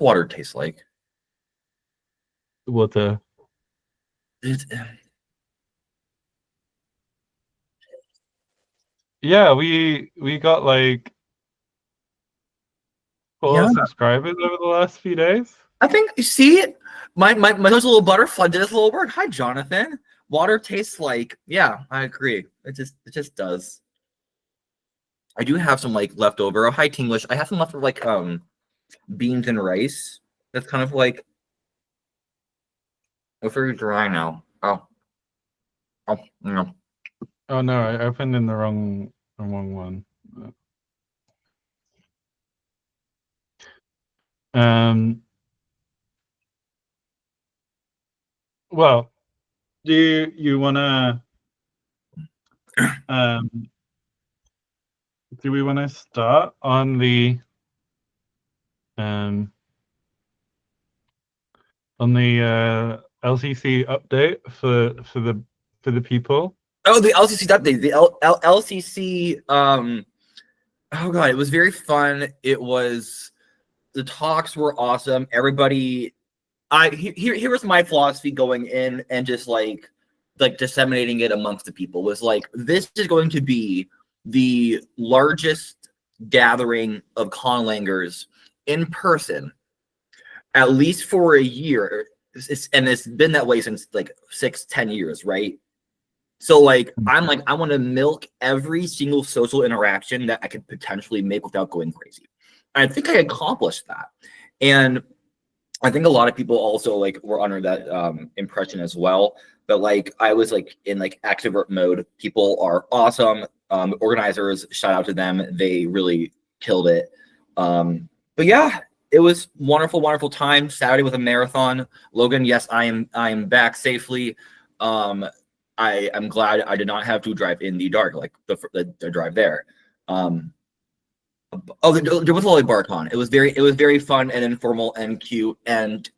water tastes like? Water. It, Yeah, we got like yeah, 4 subscribers over the last few days. I think you see my little butterfly did this little word. Hi, Jonathan. Water tastes like. Yeah, I agree. It just does. I do have some like leftover. Oh, hi, Tinglish. I have some leftover like beans and rice. That's kind of like it's very dry now. Oh, no. Oh no, I opened in the wrong one. Um. Well, do you wanna um? Do we want to start on the um LCC update for the people? Oh, the LCC update. The LCC. Oh god, it was very fun. It was the talks were awesome. Everybody. Here was my philosophy going in and just like disseminating it amongst the people was like this is going to be the largest gathering of conlangers in person at least for a year. And it's been that way since like 6-10 years, right? So like I'm like I want to milk every single social interaction that I could potentially make without going crazy. I think I accomplished that. And I think a lot of people also like were under that impression as well. But like I was like in like extrovert mode. People are awesome. Organizers, shout out to them. They really killed it. But yeah, it was wonderful, wonderful time. Saturday was a marathon. Logan, yes, I am back safely. I'm glad I did not have to drive in the dark like the drive there. Oh, there was a Lolly Barcon. It was very fun and informal and cute, and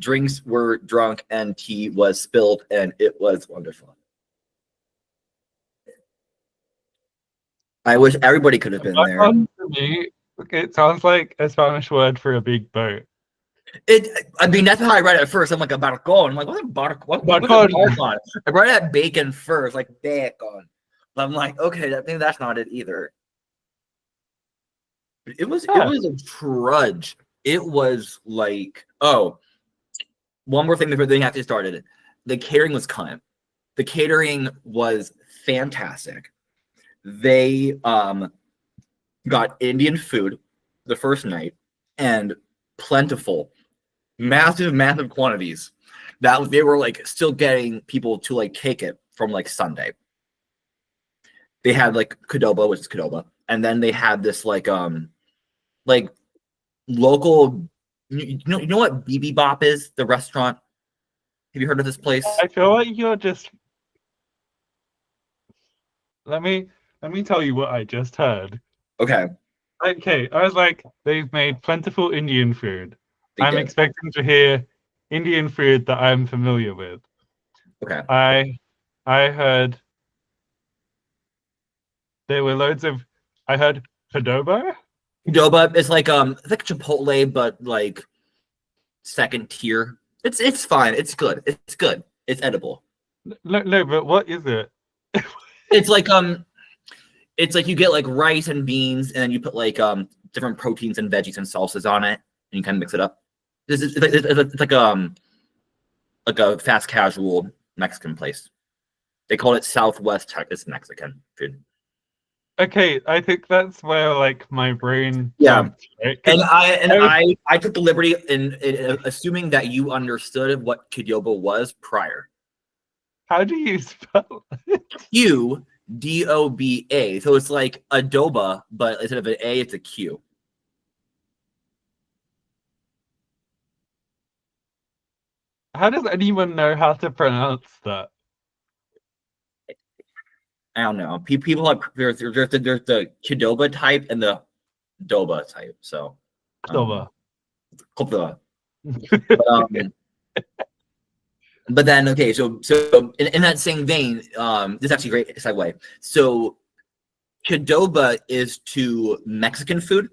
drinks were drunk and tea was spilled, and it was wonderful. I wish everybody could have been there. Barcon for me, it sounds like a Spanish word for a big boat. I mean, that's how I read it at first. I'm like, a barcon. I'm like, what's a barcon? What's a barcon? I read it at bacon first, like bacon. But I'm like, okay, maybe that's not it either. It was a trudge. It was like, oh, one more thing before the thing actually started. The catering was cunt. The catering was fantastic. They got Indian food the first night and plentiful, massive quantities that they were like still getting people to like take it from like Sunday. They had like Qdoba, which is Qdoba, and then they had this like local. You know what Bouba is? The restaurant. Have you heard of this place? I feel like you're just. Let me tell you what I just heard. Okay. Okay, I was like, they've made plentiful Indian food. I'm expecting to hear Indian food that I'm familiar with. Okay. I heard there were loads of. I heard Qdoba. Qdoba is like it's like Chipotle, but like second tier. It's fine. It's good. It's good. It's edible. No, but what is it? It's like you get like rice and beans, and then you put like different proteins and veggies and salsas on it, and you kind of mix it up. It's like a fast casual Mexican place. They call it Southwest Texas Mexican food. Okay, I think that's where like my brain. Yeah, right? and I took the liberty in assuming that you understood what Qdoba was prior. How do you spell it? Qdoba. So it's like adoba, but instead of an A, it's a Q. How does anyone know how to pronounce that? I don't know. People have there's the Qdoba type and the Doba type. So Qdoba. But then okay, so in that same vein, this is actually a great segue. So Qdoba is to Mexican food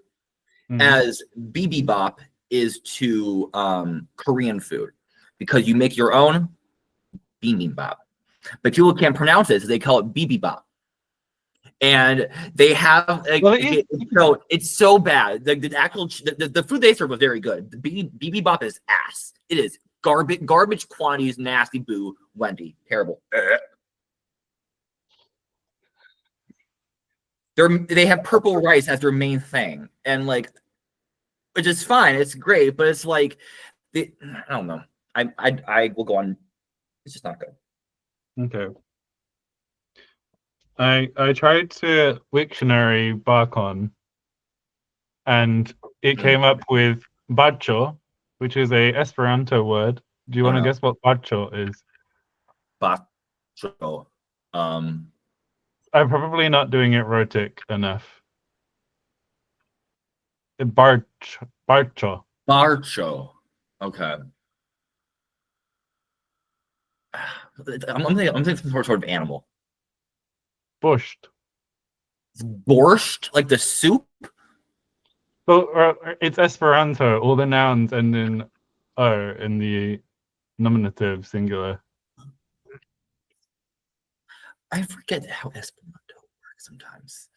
as bibimbap is to Korean food because you make your own bibimbap, but people can't pronounce it, so they call it bibimbap. And they have like, Well, it's so bad. The actual the food they serve was very good. The bibimbap is ass. It is garbage quantities, nasty boo. Wendy, terrible. They have purple rice as their main thing, and like, which is fine. It's great, but it's like, I don't know. I will go on. It's just not good. Okay. I tried to Wiktionary Barcon, and it came up with bacho, which is a Esperanto word. Do you want to guess what bacho is? Bacho. I'm probably not doing it rhotic enough. Barcho. Barcho. Okay. I'm thinking some sort of animal. Borscht. Borscht, like the soup. Well, it's Esperanto. All the nouns end in o in the nominative singular. I forget how Esperanto works sometimes.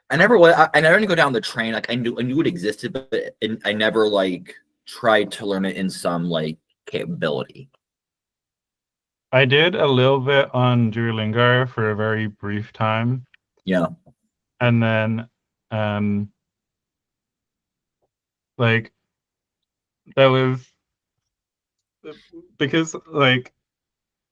I never didn't go down the train. Like I knew it existed, but I never like tried to learn it in some like capability. I did a little bit on Duolingo for a very brief time. Yeah. And then like there was, because like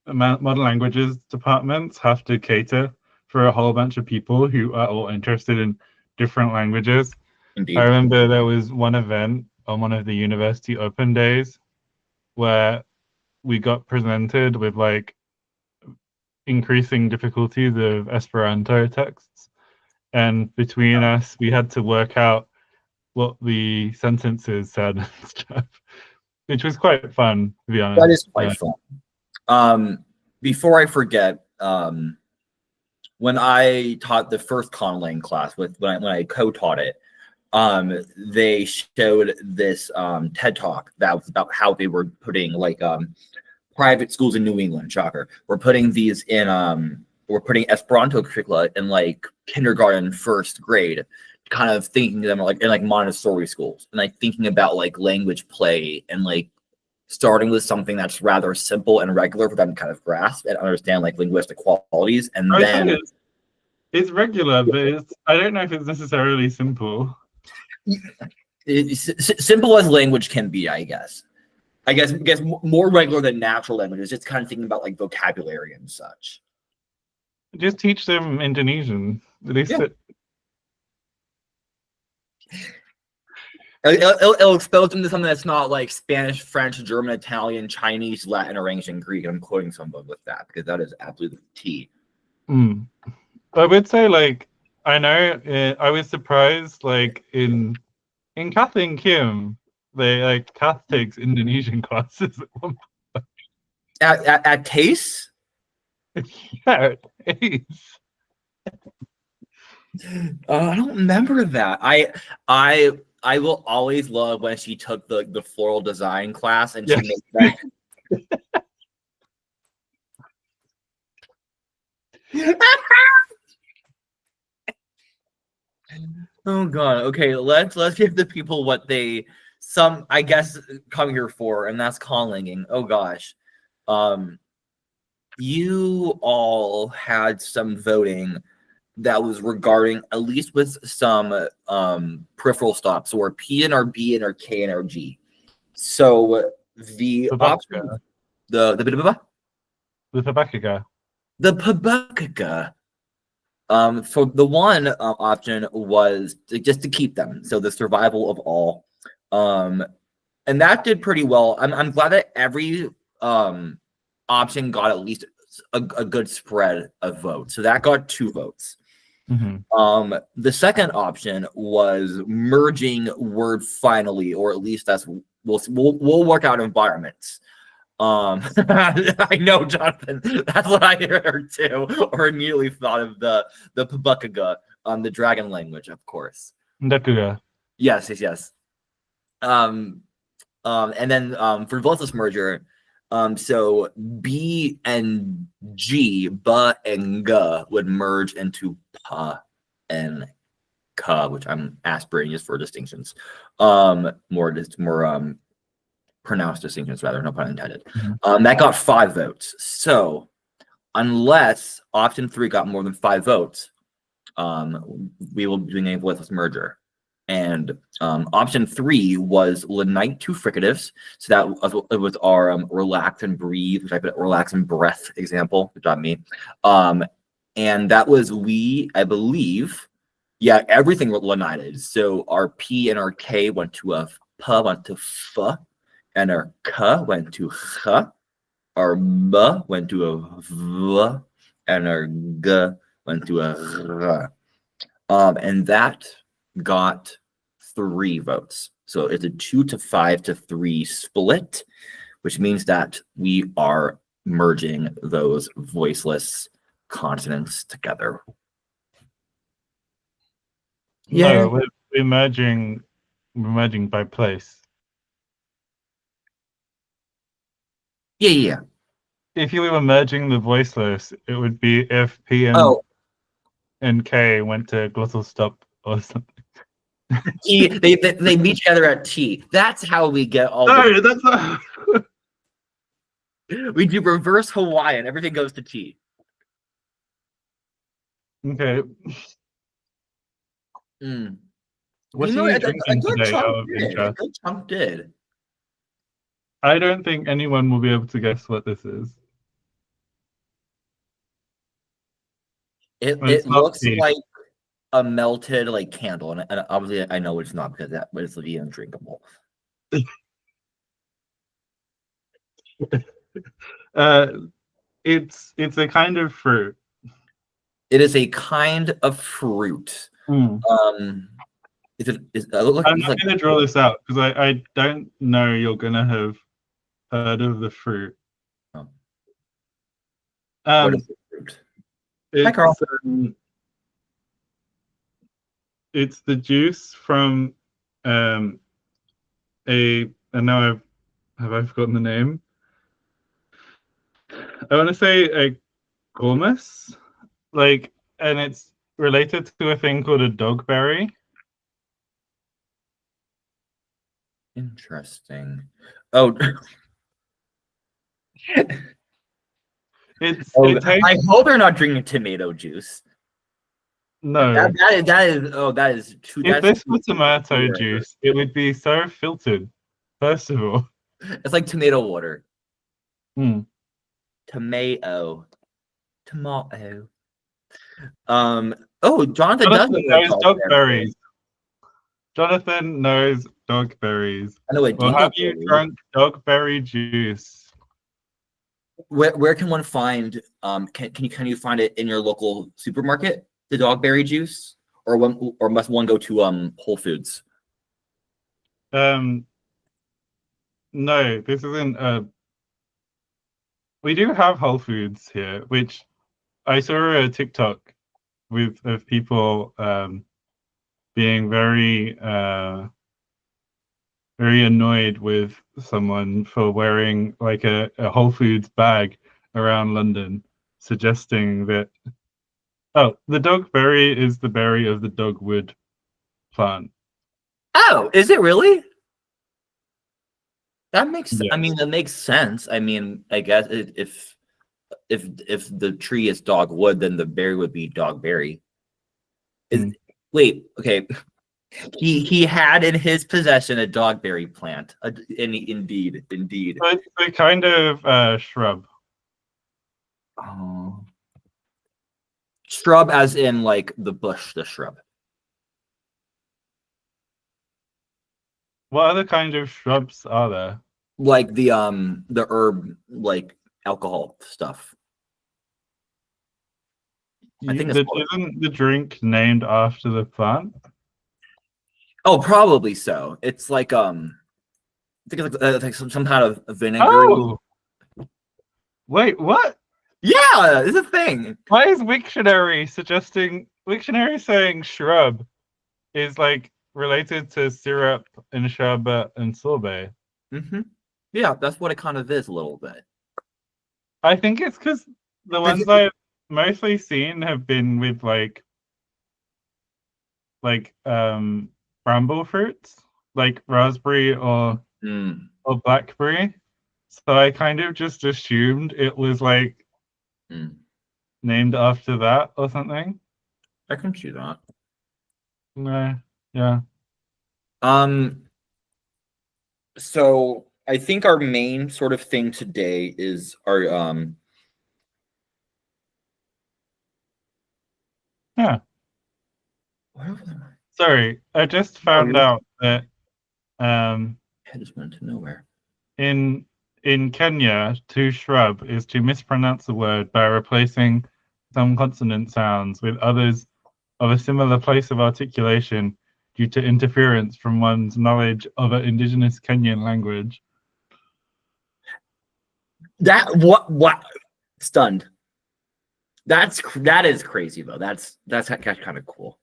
modern languages departments have to cater for a whole bunch of people who are all interested in different languages. Indeed. I remember there was one event on one of the university open days where we got presented with like increasing difficulties of Esperanto texts, and between us we had to work out what the sentences said and stuff, which was quite fun, to be honest. That is quite fun. Before I forget, when I taught the first Conlang class when I co-taught it, they showed this TED talk that was about how they were putting like private schools in New England, shocker, we're putting these in we're putting Esperanto curricula in like kindergarten, first grade, kind of thinking them like in like Montessori schools, and like thinking about like language play and like starting with something that's rather simple and regular for them to kind of grasp and understand like linguistic qualities, and then it's regular, but I don't know if it's necessarily simple. Simple as language can be, I guess. I guess more regular than natural languages. Just kind of thinking about like vocabulary and such. Just teach them Indonesian. At least It'll expose them to something that's not like Spanish, French, German, Italian, Chinese, Latin, or ancient Greek. I'm quoting someone with that because that is absolutely the tea. I would say, like, I know I was surprised, like in Kath and Kim, they like Kath takes Indonesian classes at one point. At TASE? Yeah, TASE. I don't remember that. I will always love when she took the floral design class and she made that. Oh god. Okay, let's give the people what they I guess come here for, and that's conlanging. Oh gosh. You all had some voting that was regarding, at least with some peripheral stops, or P and our B and our K and our G. So the option, the Pabakaga. For the one option was just to keep them, so the survival of all, and that did pretty well. I'm glad that every option got at least a good spread of votes, so that got 2 votes. The second option was merging word finally, or at least that's we'll work out environments. I know, Jonathan. That's what I heard too, or immediately thought of the Pabakaga, the dragon language, of course. Ndakuga. Yes, yes, yes. Um, and then for voiceless merger, so B and G, ba and ga would merge into pa and ka, which I'm aspirating just for distinctions. More pronounced distinctions rather, no pun intended. That got 5 votes. So unless option 3 got more than 5 votes, we will be doing a voiceless merger. And option 3 was Lenite to fricatives. So that was our relax and breathe, which I put relax and breath example. Good job, me. And that was I believe, yeah, everything Lenited. So our P and our K went to a P, went to F, and our K went to H, our M went to a V, and our G went to a R. And that got 3 votes. So it's a 2 to 5 to 3 split, which means that we are merging those voiceless consonants together. No, we're merging by place. Yeah. If you were merging the voiceless, it would be if P and K went to glottal stop or something. T, they meet together at T. That's how we get all No, that's not. we do reverse Hawaiian. Everything goes to T. Okay. What are you drinking today out of interest? A good chunk did. I don't think anyone will be able to guess what this is. It looks like a melted like candle, and obviously I know it's not because that was the undrinkable. It's a kind of fruit. It is a kind of fruit. I'm not going to draw this out because I don't know you're going to have heard of the fruit. Oh. What is the fruit? Hi, Carl. It's the juice from and now I forgotten the name. I want to say a gulmus, and it's related to a thing called a dogberry. Interesting. Oh. I hope they're not drinking tomato juice. No. That is too. If this was tomato juice, it would be so filtered. First of all, it's like tomato water. Tomato. Oh, Jonathan knows dogberries. Jonathan knows dogberries. I know it. Well, have you drunk dogberry juice? Where can one find? Can you find it in your local supermarket? The dogberry juice, or must one go to Whole Foods? No, this isn't. We do have Whole Foods here, which I saw a TikTok of people being very annoyed with someone for wearing like a Whole Foods bag around London, suggesting that the dogberry is the berry of the dogwood plant. Oh, is it really? That makes. Yes. I mean, that makes sense. I mean, I guess if the tree is dogwood, then the berry would be dogberry. Wait, okay. He had in his possession a dogberry plant. Indeed. It's a kind of shrub. Oh. Shrub as in like the bush, the shrub. What other kind of shrubs are there? Like the herb, like alcohol stuff. I think isn't the drink named after the plant? Oh, probably so. It's like I think it's like some kind of vinegar. Oh, wait, what? Yeah, it's a thing. Why is Wiktionary saying shrub? is like related to syrup and sherbet and sorbet. Yeah, that's what it kind of is a little bit. I think it's because the Like, ones I've mostly seen have been with like bramble fruits, like raspberry mm, or blackberry. So I kind of just assumed it was like mm. named after that or something. I can see that. No, yeah, Um, so I think our main sort of thing today is our yeah. Sorry, I just oh, found your out that um head just went to nowhere. in in Kenya, to shrub is to mispronounce a word by replacing some consonant sounds with others of a similar place of articulation due to interference from one's knowledge of an indigenous Kenyan language. What stunned. That is crazy though. That's kind of cool.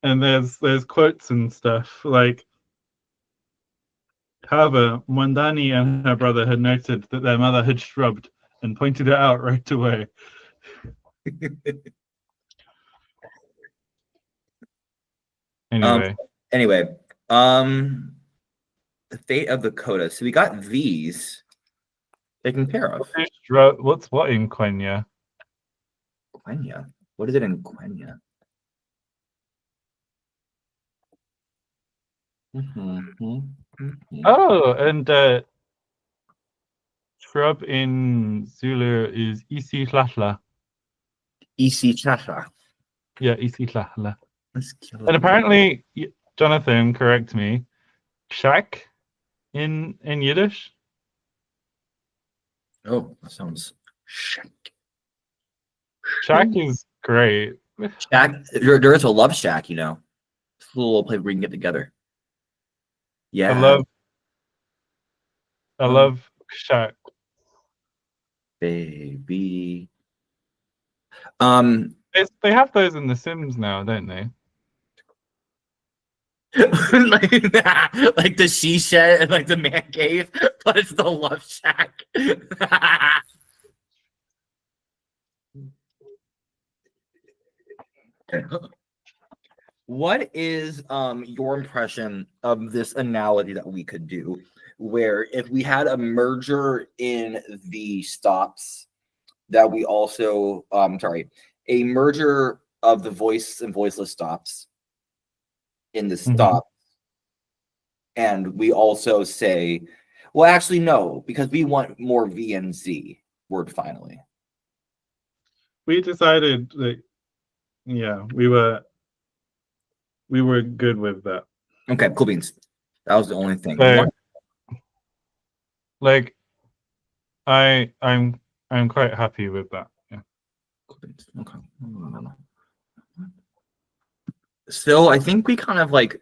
And there's quotes and stuff like, however, Mwandani and her brother had noted that their mother had shrubbed and pointed it out right away. Um Anyway, anyway, the fate of the coda. So we got these taken care of. what's what in Kenya? Quenya. What is it in Quenya? Oh, and shrub in Zulu is isi hlahla. Isi Chasha. Yeah, isi hlahla. Let's kill And it. apparently, Jonathan, correct me, shack in Yiddish. Oh, that sounds shack. Shack is great. Shack. There is a love shack, you know. It's a little place where we can get together. I Yeah. love I Oh, love shack. baby. Um, They have those in The Sims now, don't they? like, like the she shed and like the man cave, but it's the love shack. What is your impression of this analogy that we could do, where if we had a merger in the stops that we also sorry, a merger of the voice and voiceless stops in the Mhm. stop, and we also say, well, actually no, because we want more V and Z word finally. We decided that yeah, we were good with that. Okay, cool beans. That was the only thing. So One, like I'm quite happy with that. Yeah. cool beans. Okay. So I think we kind of like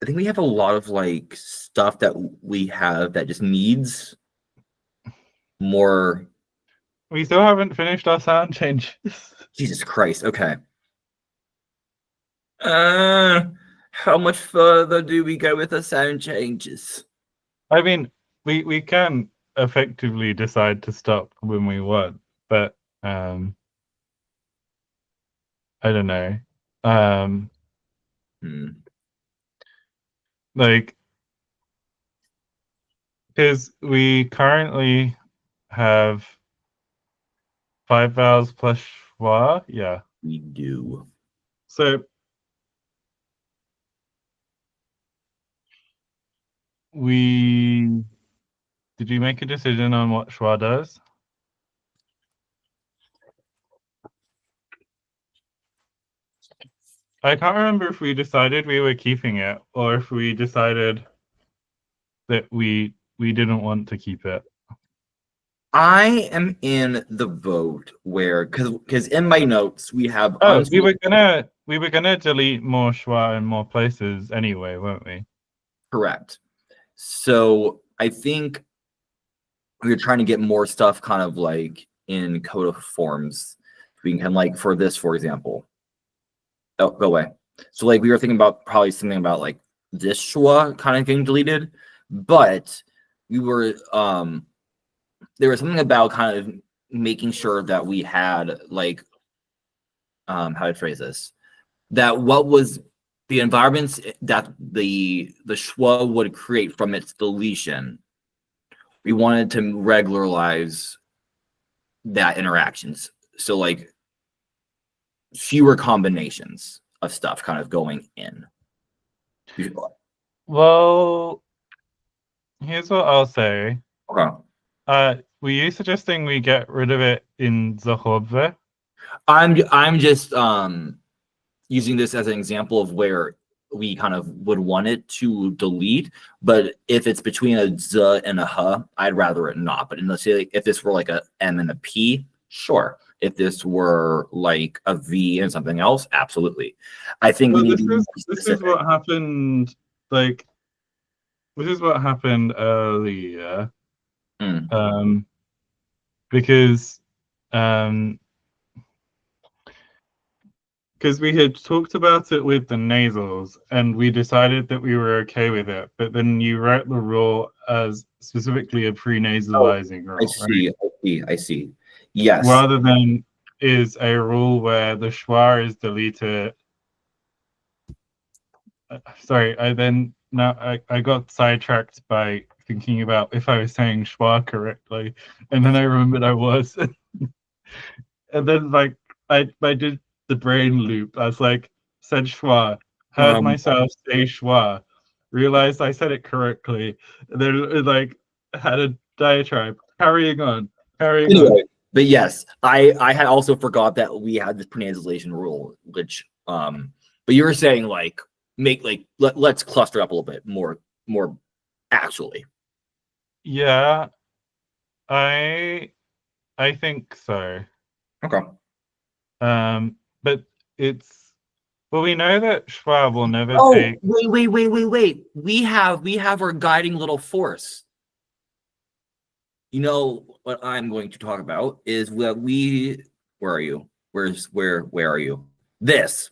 I think we have a lot of like stuff that we have that just needs more. We still haven't finished our sound changes. Jesus Christ. Okay. Uh, how much further do we go with the sound changes? I mean, we can effectively decide to stop when we want, but I don't know. Um, Hmm. like because we currently have five vowels plus schwa. Yeah. We do. So we did we make a decision on what schwa does? I can't remember if we decided we were keeping it or if we decided that we didn't want to keep it. I am in the vote where because in my notes we have Oh, we were gonna delete more schwa in more places anyway, weren't we? correct. So I think we're trying to get more stuff kind of like in coda forms. We can like for this, for example. Oh, go away. So like we were thinking about probably something about like this schwa kind of getting deleted, but we were there was something about kind of making sure that we had like how to phrase this, that what was the environments that the schwa would create from its deletion. We wanted to regularize that interactions. So like fewer combinations of stuff kind of going in. Well, here's what I'll say. Okay. Were you suggesting we get rid of it in Zahodve? I'm just using this as an example of where we kind of would want it to delete, but if it's between a z and a h, I'd rather it not. But let's say like, if this were like a m and a p, sure. If this were like a v and something else, absolutely. I think Well, we need this to be is specific. what happened. Like, this is what happened earlier. Because because we had talked about it with the nasals and we decided that we were okay with it, but then you wrote the rule as specifically a Oh, pre-nasalizing I rule, see. right? I see. I see. Yes. Rather than is a rule where the schwa is deleted. Sorry, I got sidetracked by thinking about if I was saying schwa correctly, and then I remembered I was. And then like I did the brain loop. I was like, said schwa, heard Um, myself say schwa, realized I said it correctly, and then it, like had a diatribe. Carrying on, carrying on. anyway, but yes, I had also forgot that we had this pronouncation rule, which but you were saying like make like let's cluster up a little bit more actually. Yeah, I I think so. Okay. But it's well, we know that schwa will never Oh, take. wait. We have our guiding little force. You know what I'm going to talk about is that where are you? Where are you? This.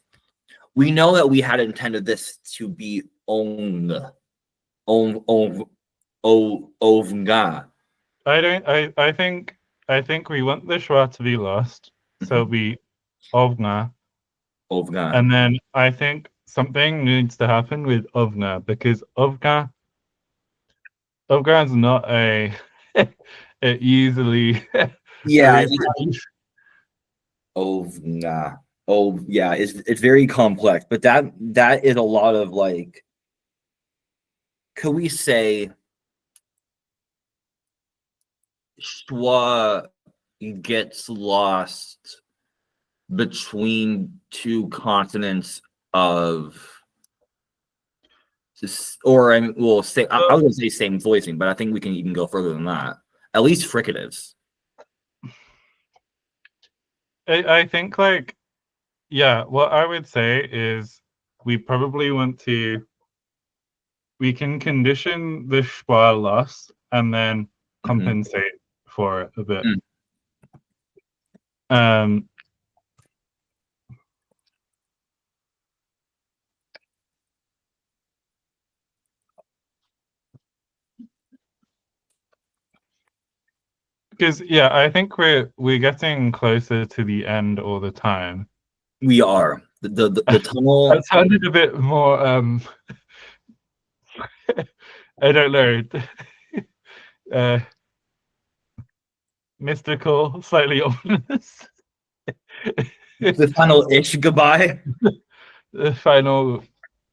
We know that we had intended this to be on ovnga. I don't. I think we want the schwa to be lost, so it'll be ovna. Ovnga. And then I think something needs to happen with Ovna because Ovga is not a, a easily Yeah, reproduced. ovnga. Oh yeah, it's very complex, but that is a lot of like, could we say schwa gets lost between two continents of or I mean, we'll say I was gonna say same voicing, but I think we can even go further than that. At least fricatives. I think like yeah, what I would say is we probably want to we can condition the schwa loss and then Mhm. compensate for it a bit. Mm. Um because yeah, I think we're getting closer to the end all the time. We are the That tunnel. sounded a bit more I don't know. uh mystical, slightly ominous. The tunnel ish goodbye. the final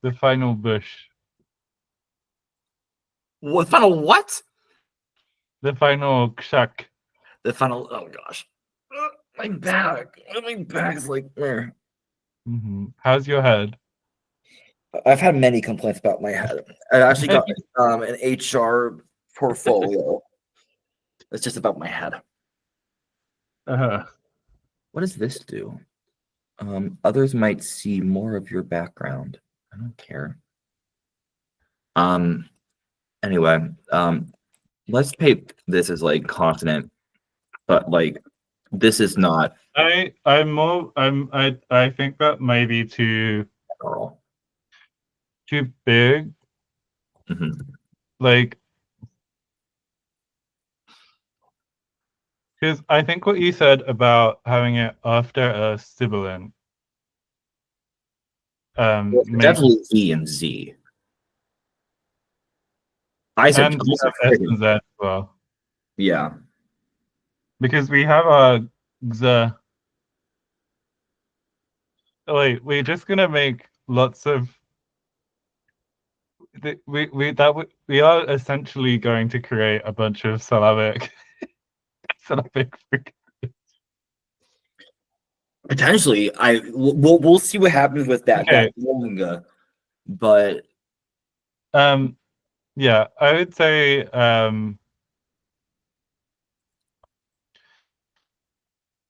the final bush. What final what? The final kshak. The final. Oh gosh, my back. My back's like. How's your head? I've had many complaints about my head. I actually got an HR portfolio. It's just about my head. uh, What does this do? Others might see more of your background. I don't care. Um. Anyway. Let's pay this as like continent, but like this is not. I think that may be Carl. too big. Mhm. Like, because I think what you said about having it after a sibilant Well, makes, definitely E and Z. I said and I we said have S friggin'. and Z as well. Yeah. Because we have our X. Wait, we're just gonna make lots of we are essentially going to create a bunch of syllabic Potentially, we'll see what happens with that okay. manga, but Um yeah, I would say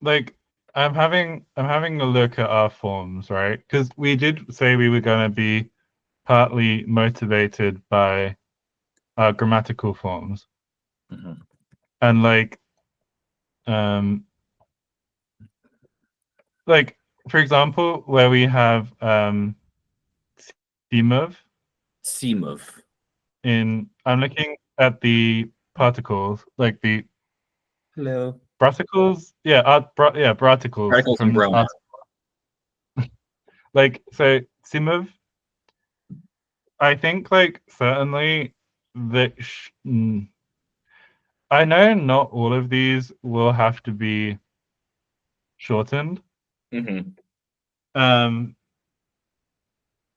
like I'm having a look at our forms, right? Because we did say we were gonna be partly motivated by our grammatical forms. mhm. And like for example, where we have Simov C move. in I'm looking at the particles, like the Hello. braticles, yeah, braticles Radicals and from this Brona. art. Like so Simov, I think like certainly that I know not all of these will have to be shortened. Hmm. Um,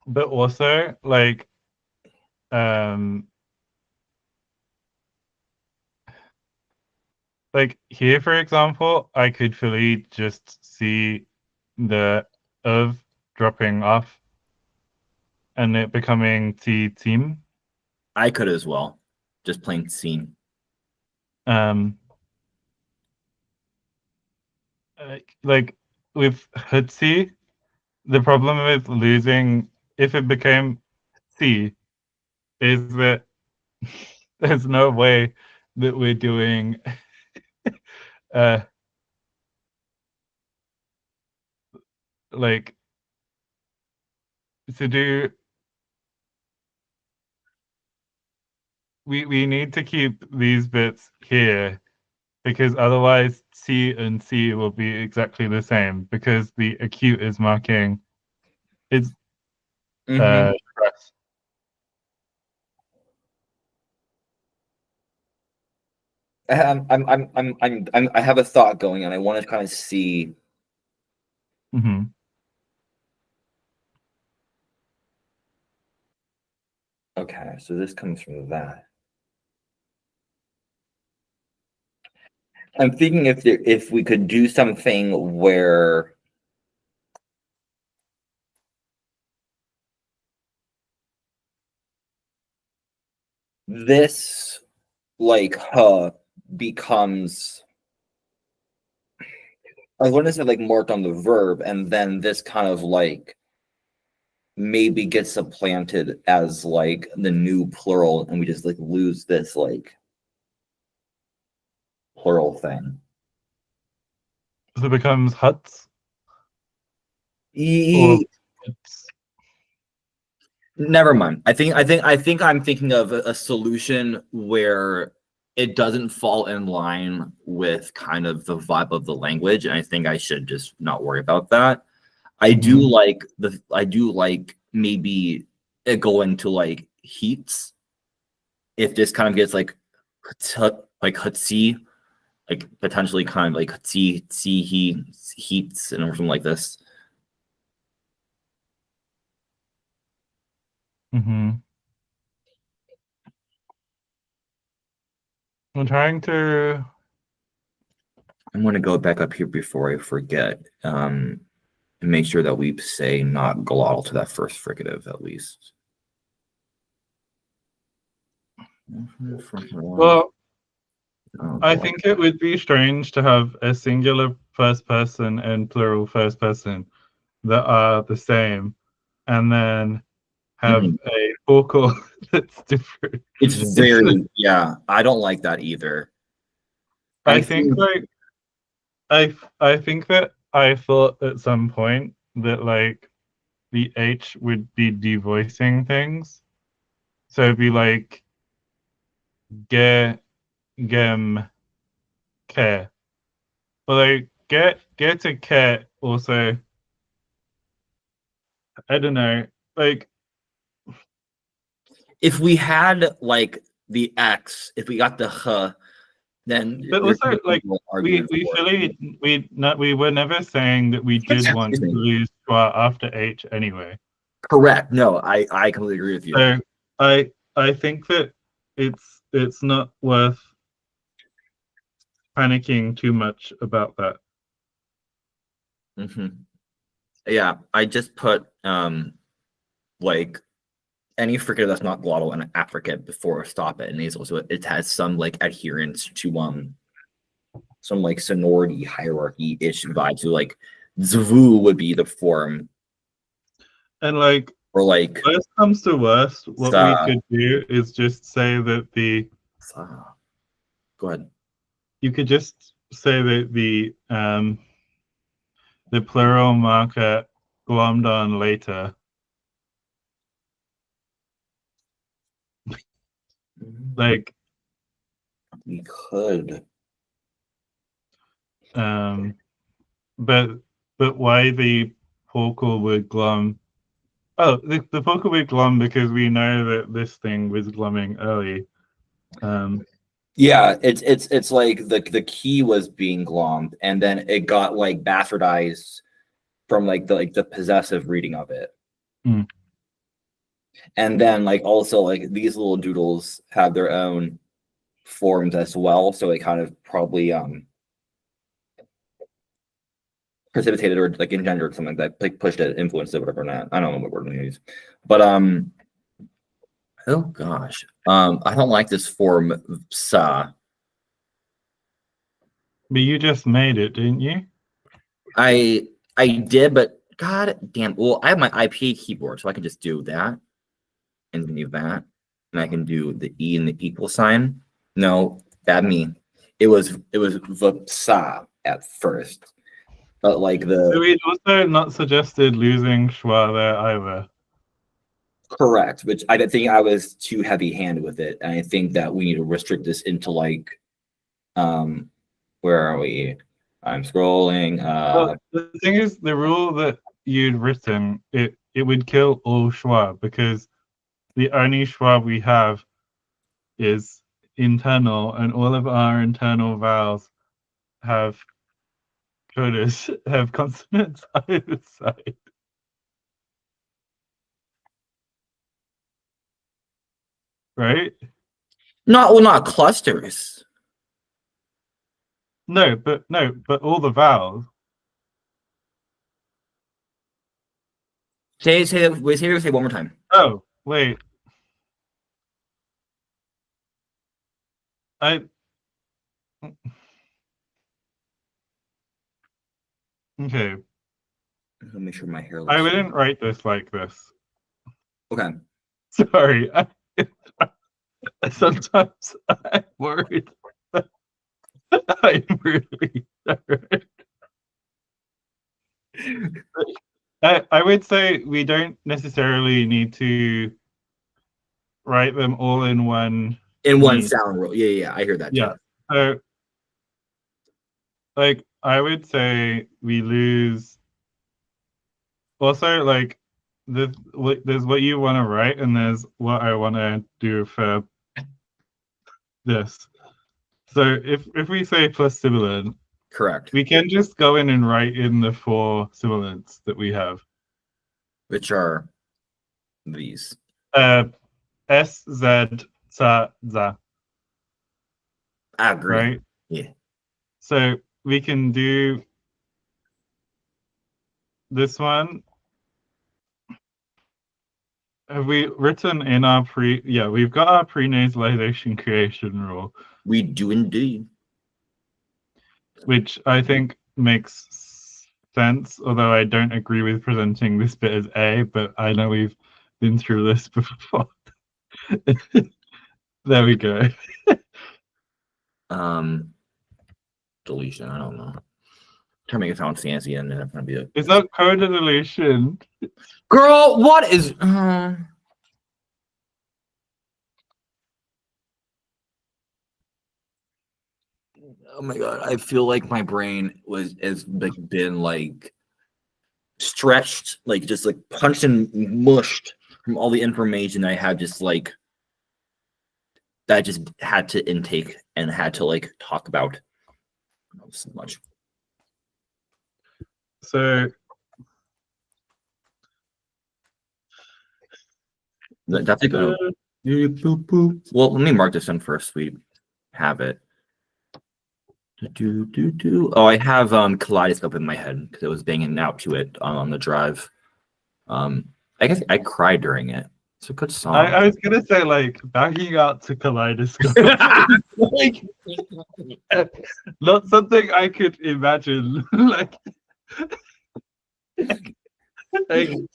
but also um like here for example, I could fully just see the of dropping off and it becoming T team. I could as well. Just plain scene. Um, like with Hootsie, the problem with losing if it became C is that there's no way that we're doing uh like to do we need to keep these bits here because otherwise C and C will be exactly the same because the acute is marking it's Hmm. stress. I have a thought going, and I want to kind of see. Hmm. Okay, so this comes from that. I'm thinking if we could do something where this like becomes I want to say like marked on the verb, and then this kind of like maybe gets supplanted as like the new plural, and we just like lose this like plural thing. So it becomes huts or E- huts. Never mind. I think I'm thinking of a solution where it doesn't fall in line with kind of the vibe of the language, and I think I should just not worry about that. Hmm. I do like maybe it go into like heats if this kind of gets like like hutsi, like potentially kind of like hutsi heats and something like this. Hmm. I'm trying to. I'm gonna go back up here before I forget. And make sure that we say not glottal to that first fricative at least. Well, Oh I boy. think it would be strange to have a singular first person and plural first person that are the same, and then have Mhm. a vocal that's different. It's It's. very, yeah, I don't like that either. I I think think like I think that I thought at some point that like the H would be devoicing things. So it'd be like ge, gem, ke. But like get to ke also, I don't know. Like, If we had like the X, if we got the H, then but there could also be like people arguing we for it. fully we were never saying that we did want Excuse to me. lose schwa after H anyway. Correct. No, I completely agree with you. So I think that it's not worth panicking too much about that. Hmm. Yeah, I just put like any fricative that's not glottal and affricate before stop it and nasal, so it has some like adherence to some like sonority hierarchy ish vibe. So like zvu would be the form, And like or like worst comes to worst, what we sa could do is just say that sa. Go ahead. you could just say that the plural marker glommed on later. Like We could. um but why the vocal would glom. Oh, the vocal would glom because we know that this thing was glomming early. Um Yeah, it's like the key was being glommed, and then it got like bastardized from like the possessive reading of it. mm. And then like also like these little doodles have their own forms as well, so it kind of probably precipitated or like engendered something that like pushed it, influenced it, whatever. Not I don't know what word to use, but oh gosh, I don't like this form sa. But you just made it, didn't you? I did, but god damn. Well, I have my IPA keyboard, so I can just do that and do that, and I can do the E and the equal sign. No, bad me. It was vsa at first, but like So the we'd also not suggested losing schwa there either. correct, which I think I was too heavy handed with it, and I think that we need to restrict this into like um where are we? I'm scrolling. Well, the thing is, the rule that you'd written, it would kill all schwa because the only schwa we have is internal, and all of our internal vowels have codas, have consonants either side, right? not clusters. No, but all the vowels. Say one more time. Oh, wait, I okay. Let me make sure my hair I looks wouldn't write this like this. okay. Sorry, sometimes I'm worried. I'm really sorry. I would say we don't necessarily need to write them all in one In one piece. sound roll. Yeah, I hear that Yeah. too. So, like, I would say we lose. Also, like, there's what you want to write, and there's what I want to do for this. So, if we say plus sibilant, Correct. we can just go in and write in the 4 sibilants that we have. Which are these. Uh, S, Z, Za, Za, I agree. right? Yeah. So we can do this one. Have we written in our yeah, we've got our prenasalization creation rule, We do indeed. which I think makes sense, although I don't agree with presenting this bit as A, but I know we've been through this before. There we go. Um Deletion. I don't know. trying to make it sound fancy, and then I'm gonna be a It's not code deletion. girl. What is? Oh my god! I feel like my brain has like been like stretched, like just like punched and mushed from all the information I had, just like that I just had to intake and had to like talk about so much. So That's a good. Well, let me mark this in first. We have it. Oh, I have Kaleidoscope in my head because I was banging out to it on the drive. I guess I cried during it. It's a good song. I was gonna say like backing out to Kaleidoscope, like not something I could imagine. like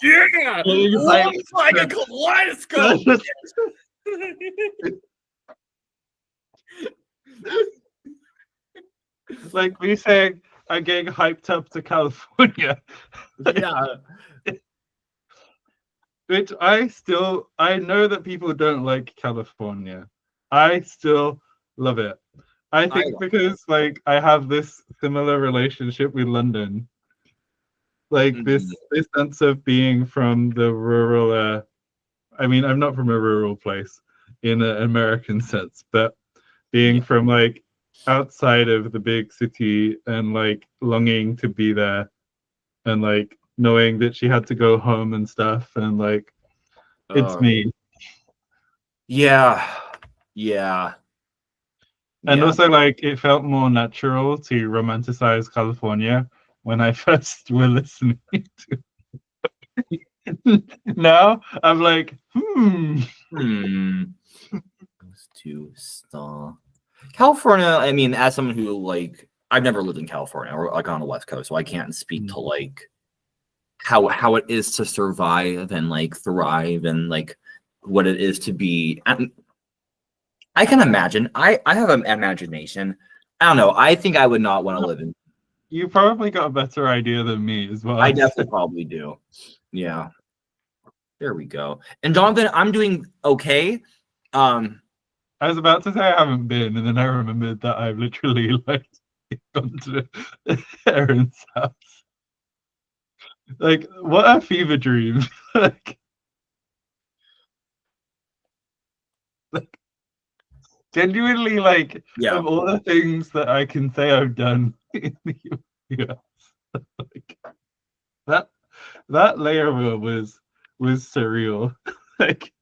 yeah, looks like a kaleidoscope. Like me saying I'm getting hyped up to California. Yeah. Which I know that people don't like California. I still love it. I think because like I have this similar relationship with London. Like this sense of being from the rural I mean, I'm not from a rural place in an American sense, but being from like outside of the big city and like longing to be there and like knowing that she had to go home and stuff and like it's me. Yeah. And also like it felt more natural to romanticize California when I first were listening to now I'm like, To stop. California, I mean, as someone who like I've never lived in California or like on the West Coast, so I can't speak to like how it is to survive and like thrive and like what it is to be. I can imagine. I have an imagination. I don't know. I think I would not want to live in. You probably got a better idea than me as well. I definitely probably do. Yeah. There we go. And Jonathan, I'm doing okay. I was about to say I haven't been, and then I remembered that I've literally like gone to Aaron's house. Like, what a fever dream! like, genuinely, like, of all the things that I can say I've done in the US, like that layover was surreal. like,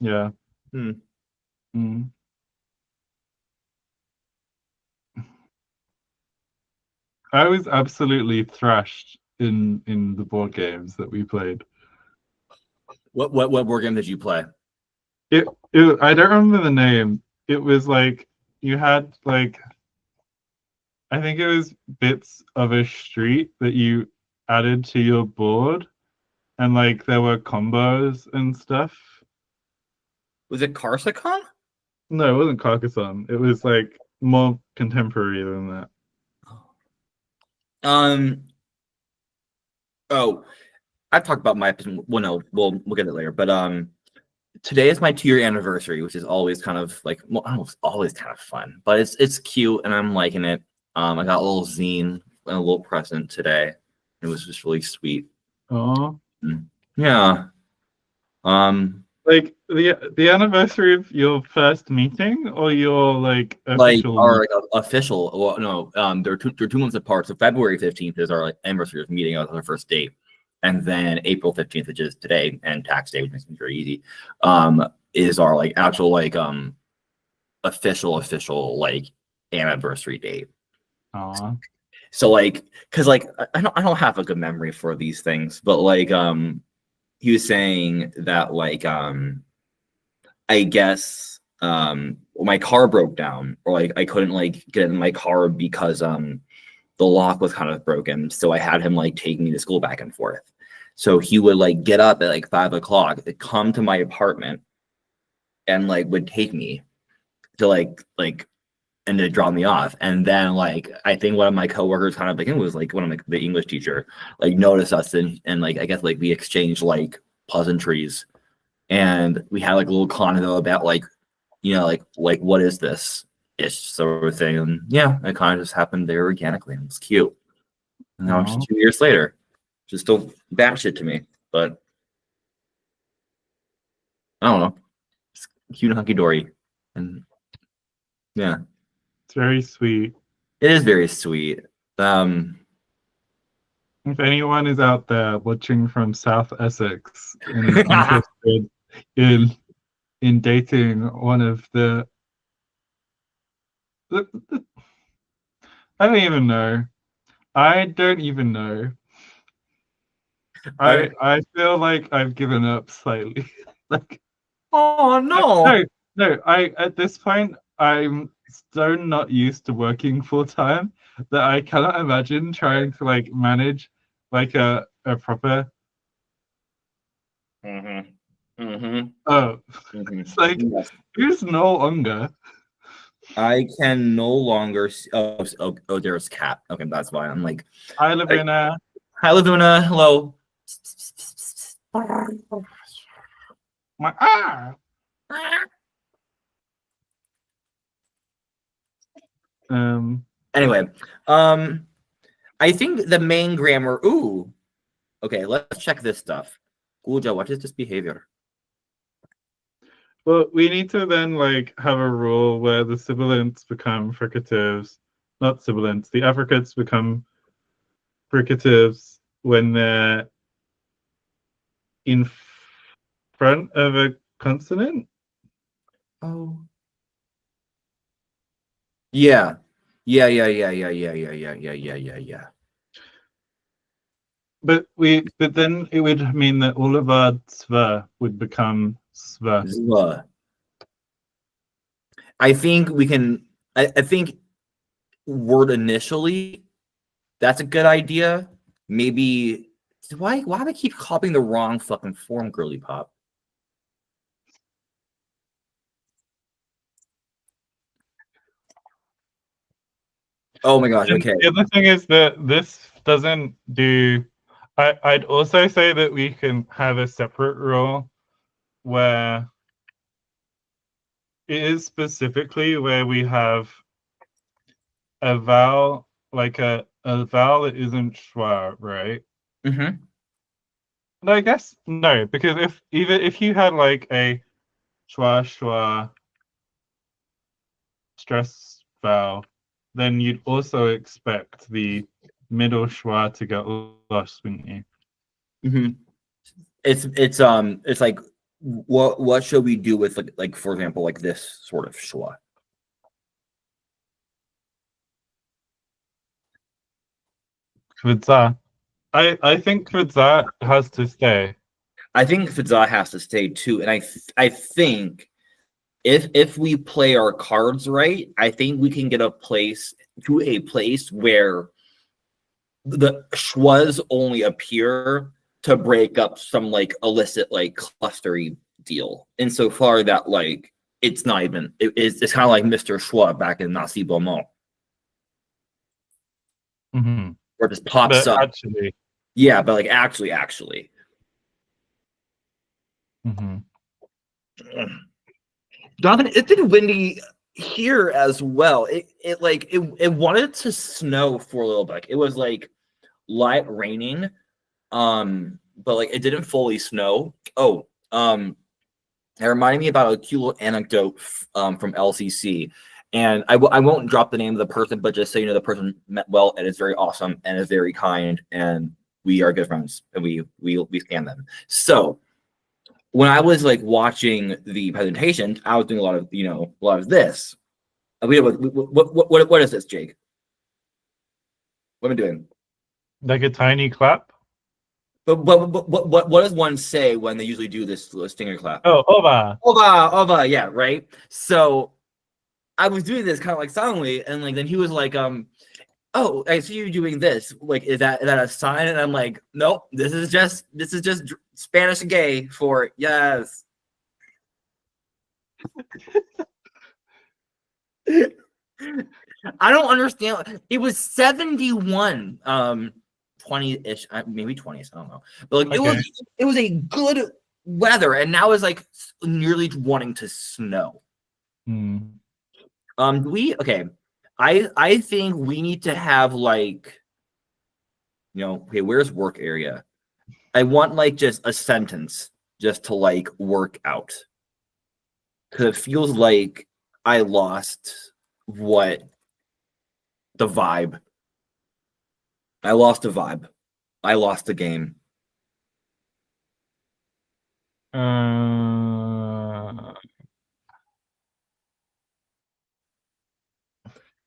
yeah. I was absolutely thrashed in the board games that we played. What board game did you play? It I don't remember the name. It was like you had like I think it was bits of a street that you added to your board, and like there were combos and stuff. Was it Carsicon? No, it wasn't Carcassonne. It was like more contemporary than that. Oh, I've talked about my episode. Well, no, we'll get it later. But today is my 2-year anniversary, which is always kind of like, well, I don't know, it's always kind of fun, but it's cute and I'm liking it. I got a little zine and a little present today. It was just really sweet. Oh, yeah. Like the anniversary of your first meeting or your like official official. Well, no, they're 2 months apart. So February 15th is our like anniversary of meeting on our first date, and then April 15th, which is today, and tax day, which makes it very easy, is our like actual like official like anniversary date. So like, cause like I don't have a good memory for these things, but like he was saying that like I guess my car broke down, or like I couldn't like get in my car because the lock was kind of broken. So I had him like take me to school back and forth. So he would like get up at like 5 o'clock, come to my apartment, and like would take me to like and it dropped me off. And then like I think one of my coworkers kind of like it was like one of my, the English teacher like noticed us and like I guess like we exchanged like pleasantries and we had like a little convo about like like what is this ish sort of thing. And yeah, it kind of just happened there organically. And it's cute. And now it's Aw. 2 years later. Just still batshit to me. But I don't know. It's cute and hunky dory. And yeah. It's very sweet. It is very sweet. If anyone is out there watching from South Essex and is interested in dating one of the I don't even know. I don't even know. I feel like I've given up slightly. Like oh no. no, I at this point I'm so not used to working full time that I cannot imagine trying to like manage like a proper Mm-hmm. Mm-hmm. oh Mm-hmm. it's like Yes. who's no longer. I can no longer see, there's cat. Okay, that's fine. I'm like, I live in hi Lavuna, hello. my Anyway, I think the main grammar. Ooh, okay. Let's check this stuff. Gulja, what is this behavior? well, we need to then like have a rule where the sibilants become fricatives, not sibilants. The affricates become fricatives when they're in front of a consonant. Oh, yeah, yeah. But then it would mean that all of our sva would become sva. Zwa. I think we can. I think word initially. That's a good idea. Maybe why do I keep copying the wrong fucking form, girly pop? Oh my gosh, And okay. the other thing is that this doesn't do. I'd also say that we can have a separate rule where it is specifically where we have a vowel, like a vowel that isn't schwa, right? Mm-hmm. No, I guess no, because if you had like a schwa stress vowel, then you'd also expect the middle schwa to get lost, wouldn't you? Mm-hmm. It's like what should we do with like for example like this sort of schwa? Kvidza. I think Kvidza has to stay. I think Fidza has to stay too, and I think if we play our cards right, I think we can get a place where the schwas only appear to break up some like illicit like clustery deal. Insofar that like it's not even it's kind of like Mr. Schwa back in Nasi Beaumont, Mm-hmm. where it just pops But up. actually, Yeah, but like actually. mm-hmm. Jonathan, it's been windy here as well. It wanted to snow for a little bit. It was like light raining, but like it didn't fully snow. Oh, it reminded me about a cute little anecdote from LCC, and I won't drop the name of the person, but just so you know, the person meant well and is very awesome and is very kind, and we are good friends, and we stand them. So when I was like watching the presentation, I was doing a lot of this. What is this, Jake? What am I doing? Like a tiny clap. But what does one say when they usually do this stinger clap? Oh, ova. Ova, yeah, right. So I was doing this kind of like silently, and like then he was like, oh, I see you doing this. Like, is that a sign? And I'm like, nope, this is just Spanish gay for yes. I don't understand. It was 71, 20-ish, maybe 20s. I don't know. But like Okay. it was a good weather, and now it's like nearly wanting to snow. Hmm. We okay. I think we need to have like, okay, where's work area? I want like just a sentence just to like work out. Cause it feels like I lost what the vibe. I lost the vibe. I lost the game. Uh,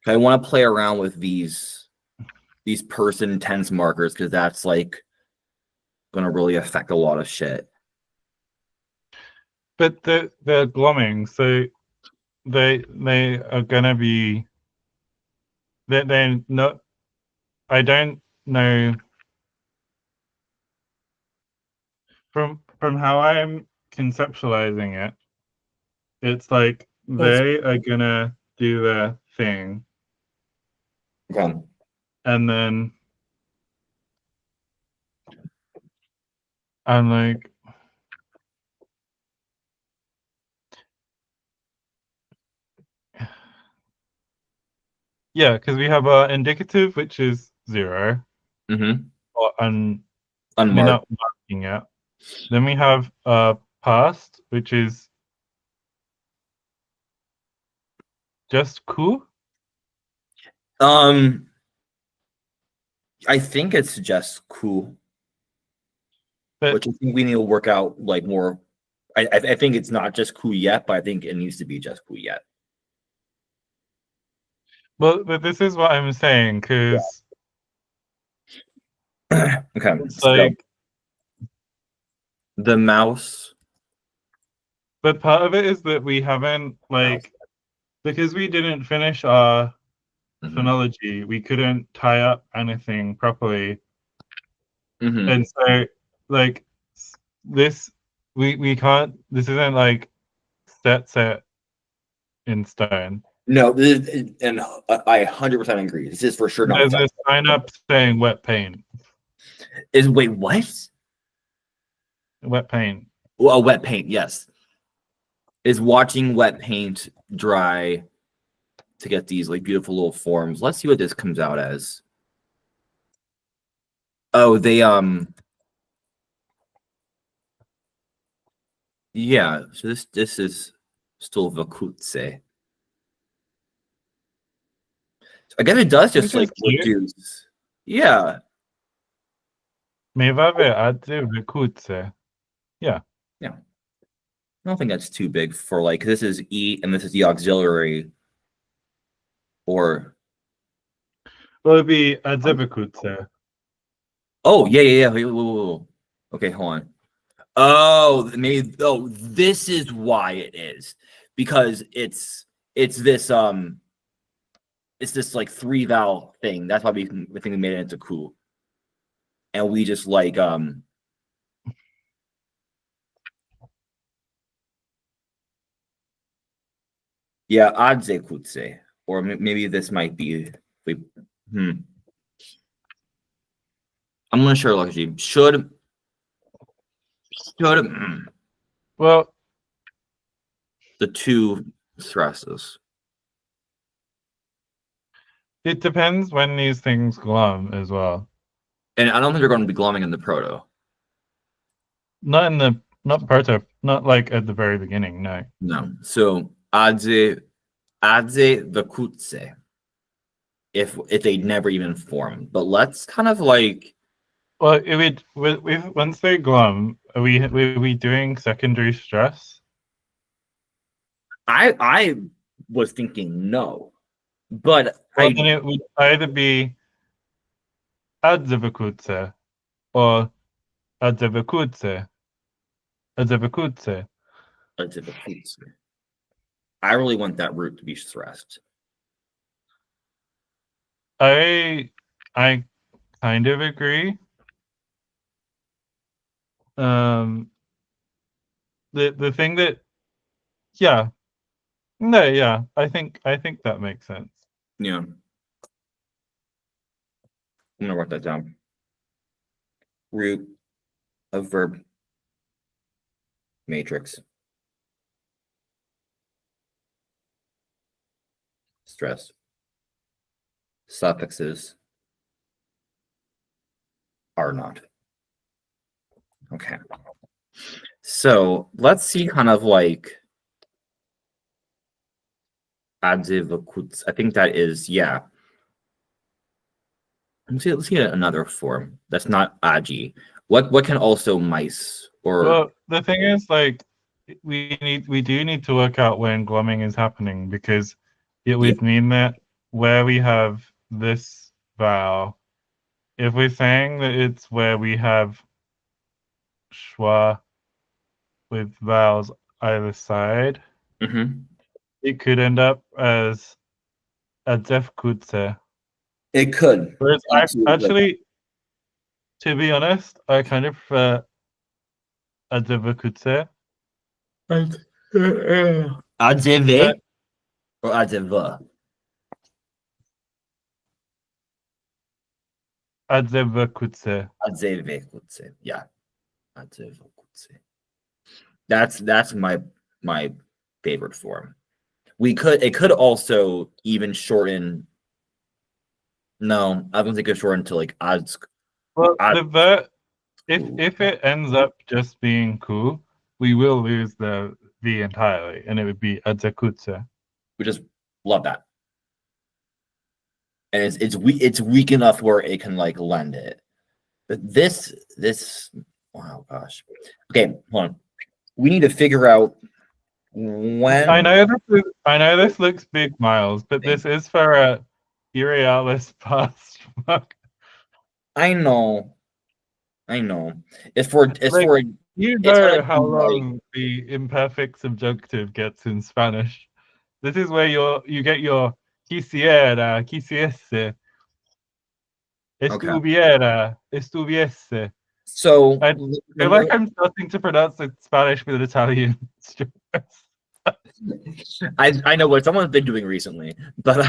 I want to play around with these person tense markers because that's like gonna really affect a lot of shit. but they're glomming, so they are gonna be they're not. I don't know from how I'm conceptualizing it. It's like That's they are gonna do their thing, okay. and then I'm like, yeah, because we have our indicative, which is 0, Mm-hmm. and we're Unmarked. not marking it. Then we have past, which is just cool. Um, I think it's just cool, But which I think we need to work out like more. I think it's not just cool yet, but I think it needs to be just cool yet. but this is what I'm saying, because Okay, it's so like, the mouse, but part of it is that we haven't mouse. like because we didn't finish our Mm-hmm. phonology, we couldn't tie up anything properly, Mm-hmm. and so like this we can't. This isn't like set in stone. No, and I 100% agree. This is for sure not There's set. a sign up saying wet paint, Is wait, what? wet paint. Well, wet paint, yes. Is watching wet paint dry to get these like beautiful little forms. Let's see what this comes out as. Oh, they yeah, so this is still Vakutse. I guess it does Which just like is cute. reduce. Yeah, Mi va ve adze vekutse. Yeah. yeah. I don't think that's too big for like this is E and this is the auxiliary or Well, it'd be adze vekutse. oh yeah. Wait, whoa, whoa, whoa. Okay, hold on. Oh, maybe this is why it is. Because it's this like three vowel thing. That's why we think we made it into cool. And we just like yeah, adze kutse. Or maybe this might be we hmm. I'm gonna share luxury. Should Well, the two stresses. it depends when these things glum as well. And I don't think they're going to be glomming in the proto. Not proto, not like at the very beginning. No. No. So adze the kutse. If they never even form. But let's kind of like Well, it would once they glum, are we doing secondary stress? I was thinking no. But Well, I then it would either be adzevakutse or adzevakutse, adzevakutse. adze the kutse. I really want that root to be stressed. I kind of agree. Um, the thing that yeah, no, yeah, I think that makes sense. Yeah, I'm gonna write that down. Root of verb matrix. Stress. Suffixes are not. Okay. So let's see kind of like adjectives. I think that is, yeah. Let's see another form that's not agi. What can also mice or Well, the thing is, like, we do need to work out when glomming is happening because it yeah. would mean that where we have this vowel, if we're saying that it's where we have schwa with vowels either side, Mhm. it could end up as a defkutse. It could. Whereas I Absolutely could. actually, to be honest, I kind of prefer a devakutse. Right. Adjeve or adjeva? A devakutse. Adjeve, let's say. Yeah. Adjeva, let's say. That's my favorite form. It could also even shorten. No, I don't think it could shorten to like odds. Well, Odd, the ver if it ends up just being cool, we will lose the V entirely, and it would be a dekutse. we just love that. And it's weak enough where it can like lend it. But this wow gosh. Okay, hold on. We need to figure out when I know this looks big, Miles, but this is for a Irrealis past. I know. I know. Like, you It's gonna know how be like long the imperfect subjunctive gets in Spanish. This is where you get your quisiera, quisiese, okay. estuviera, estuviese. So I feel like I'm starting to pronounce it Spanish with an Italian stress. I know what someone's been doing recently, but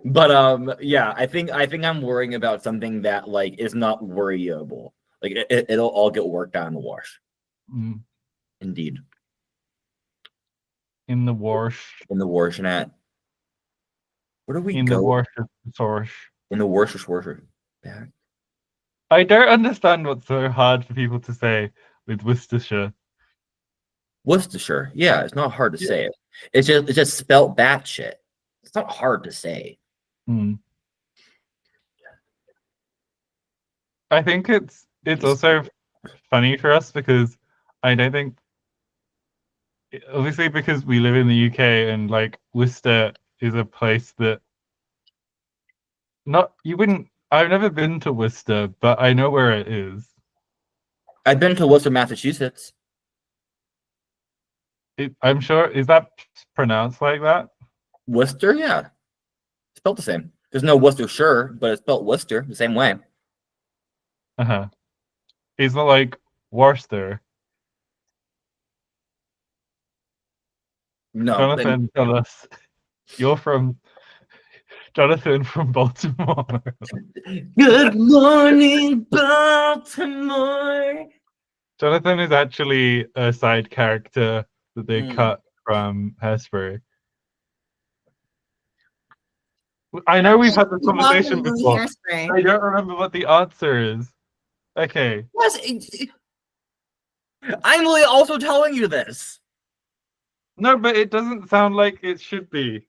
but yeah, I think I'm worrying about something that like is not worryable. Like it'll all get worked out in the wash. Mm. Indeed, In the wash, in the wash and at where do we in the go wash of the source. in the Worcestershire back? I don't understand what's so hard for people to say with Worcestershire. Worcestershire. Yeah, it's not hard to Yeah. say it. It's just spelt batshit. It's not hard to say. Mm. I think it's also funny for us because I don't think obviously because we live in the UK and like Worcester is a place that not you wouldn't I've never been to Worcester, but I know where it is. I've been to Worcester, Massachusetts. I'm sure is that pronounced like that? Worcester, yeah, spelled the same. There's no Worcestershire, but it's spelled Worcester the same way. Uh-huh. It's not like Worcester. No, Jonathan, tell us. You're from Jonathan from Baltimore. good morning, Baltimore. Jonathan is actually a side character that they Mm. cut from Hairspray. I know we've had this conversation before. I don't remember what the answer is. Okay. Yes, I'm literally also telling you this. No, but it doesn't sound like it should be.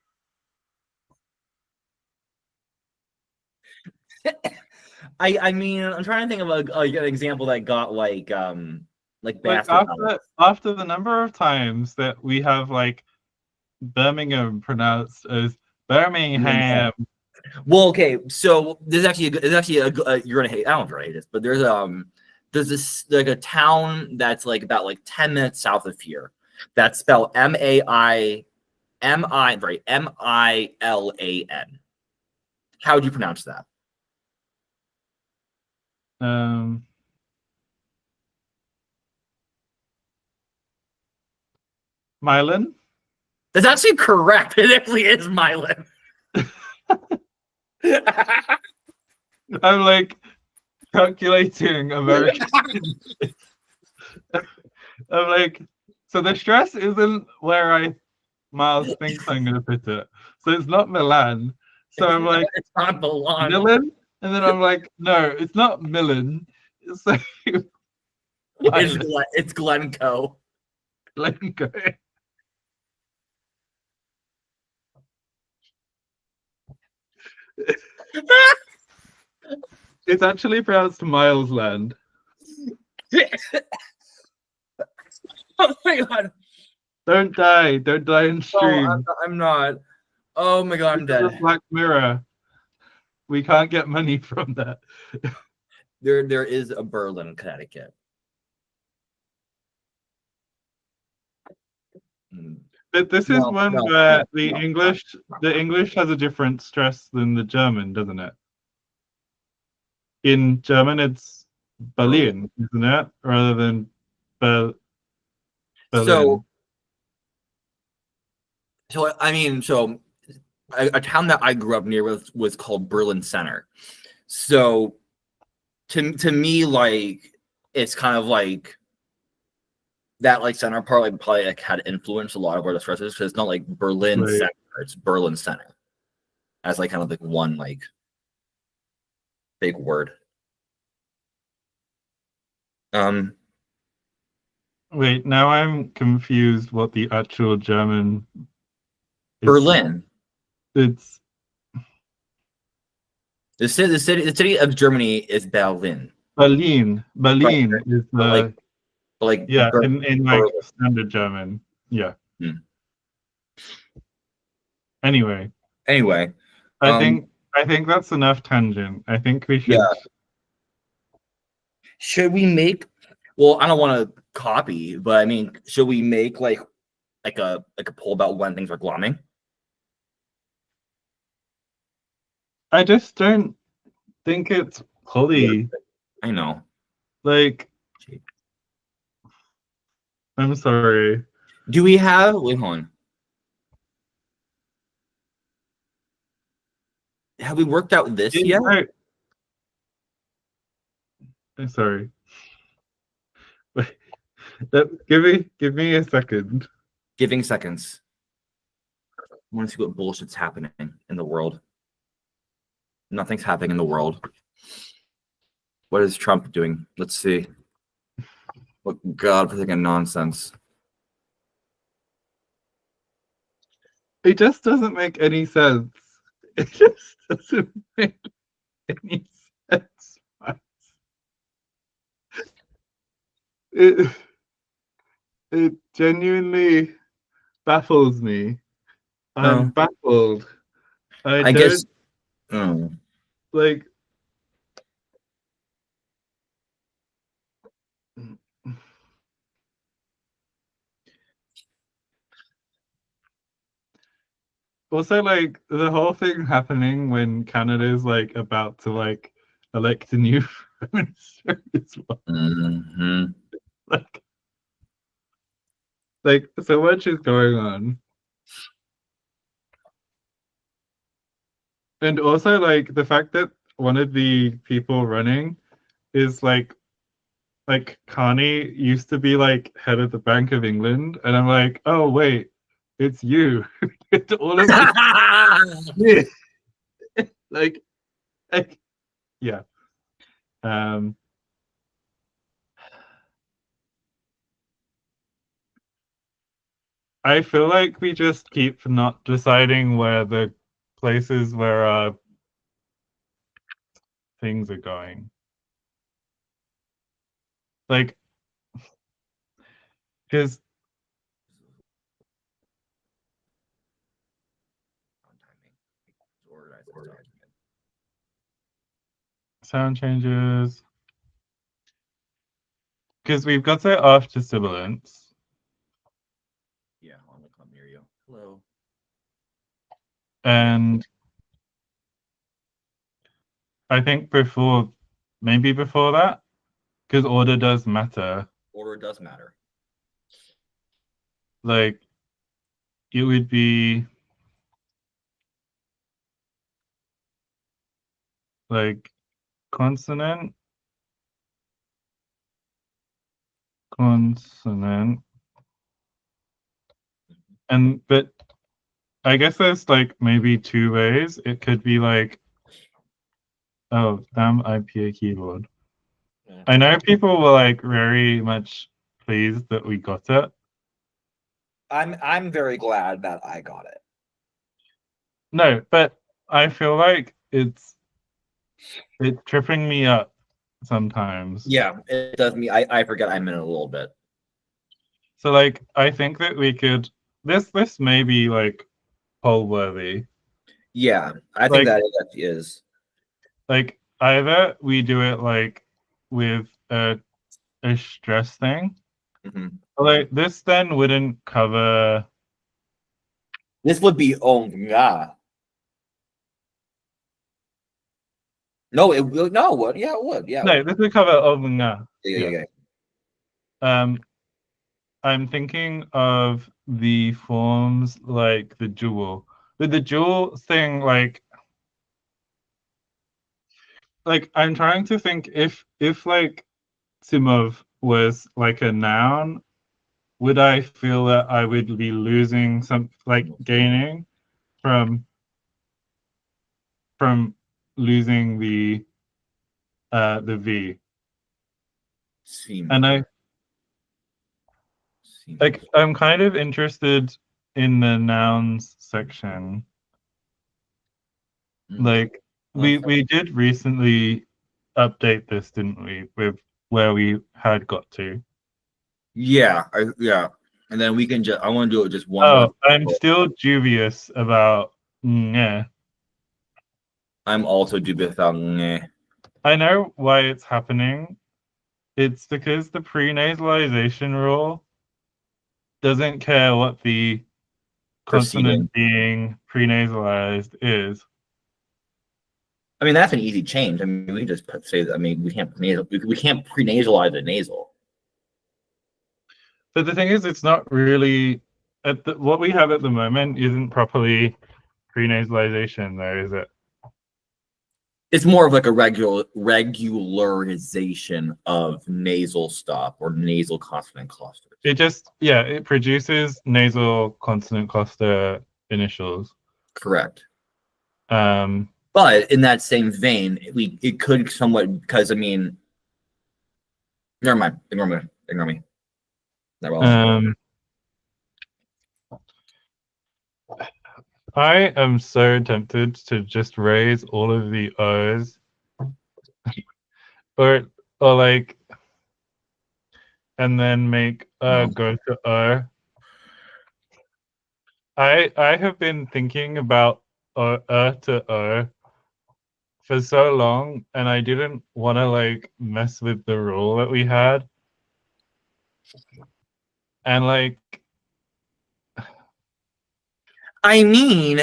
I mean, I'm trying to think of an example that got like Like bastardized. after the number of times that we have like Birmingham pronounced as Birmingham. Well, okay, so there's actually you're gonna hate. I don't hate this, but there's this like a town that's like about like 10 minutes south of here. That's spelled Milan. How would you pronounce that? Um, Milan. That's actually correct. It actually is Milan. I'm like calculating American. I'm like, so the stress isn't where Miles thinks I'm gonna put it. So it's not Milan. So I'm like, It's not Milan. Milan? And then I'm like, no, it's not Milan. It's like It's Glencoe. Glencoe. It's actually pronounced Miles Land. Oh my god. Don't die. Don't die in No, stream. I'm not. Oh my god, I'm This is dead. a Black Mirror. We can't get money from that. There is a Berlin, Connecticut. But this is one where the English has a different stress than the German, doesn't it? In German, it's Berlin, isn't it? Rather than Berlin. So I mean, so a town that I grew up near was called Berlin Center. So to me, like it's kind of like that, like center part, like probably like had influenced a lot of where the stress is because it's not like Berlin Right. Center, it's Berlin Center as like kind of like one like big word. Wait, now I'm confused what the actual German is. Berlin. It's the city of Germany is Berlin. Berlin. Berlin is the like yeah, in like standard German. Yeah. Anyway. I think that's enough tangent. I think we should. Yeah. Should we make? Well, I don't want to copy, but I mean, should we make like a poll about when things are glomming? I just don't think it's Polly. I know. Like, I'm sorry. Do we have? Wait, hold on. Have we worked out this yet? I'm sorry. Wait, give me a second. Giving seconds. I want to see what bullshit's happening in the world. Nothing's happening in the world. What is Trump doing? Let's see. What godforsaken nonsense. It just doesn't make any sense. It just doesn't make any sense. It genuinely baffles me. I'm baffled. I guess. Like. Also, like the whole thing happening when Canada is like about to like elect a new prime minister as well. Like so much is going on. And also like the fact that one of the people running is like Carney used to be like head of the Bank of England, and I'm like, oh wait, it's you. All of this. like yeah. I feel like we just keep not deciding where the places where things are going. Like, because sound changes. Because we've got the after sibilance. Yeah, I'm gonna come near you. Hello. And I think maybe before that, because order does matter. Order does matter. Like, it would be like consonant, consonant, and but I guess there's like maybe two ways. It could be like, oh, damn IPA keyboard. Yeah. I know people were like very much pleased that we got it. I'm very glad that I got it. No, but I feel like it's tripping me up sometimes. Yeah, it does me. I forget I'm in it a little bit. So like I think that we could this may be like poll worthy. Yeah, I think Like that is. like either we do it like with a stress thing. Mhm. Like this then wouldn't cover. This would be oh yeah. No, it will. No, it would. Yeah, it would. Yeah, it No, would. this would cover Omunga. Yeah, yeah, Yeah. yeah. I'm thinking of the forms like the jewel. With the jewel thing, like I'm trying to think if like Simov was like a noun, would I feel that I would be losing some like gaining from from losing the V? And Simo. I Simo. like I'm kind of interested in the nouns section. Mm. Like Well, we did recently update this, didn't we, with where we had got to. yeah, yeah. And then we can just. I want to do it just one more. Oh, I'm still dubious about yeah. I'm also dubious about. Meh. I know why it's happening. It's because the prenasalization rule doesn't care what the Proceeding. consonant being prenasalized is. I mean, that's an easy change. I mean, we can just say that. I mean, we can't we can't prenasalize a nasal. But the thing is, it's not really what we have at the moment isn't properly prenasalization, though, is it? It's more of like a regularization of nasal stop or nasal consonant clusters. It just it produces nasal consonant cluster initials. Correct. Um, But in that same vein, it could somewhat because I mean, never mind. Ignore me. Ignore me. Not relevant. um, I am so tempted to just raise all of the O's or or like and then make No. go to O. I have been thinking about to O for so long, and I didn't want to like mess with the rule that we had, and like I mean,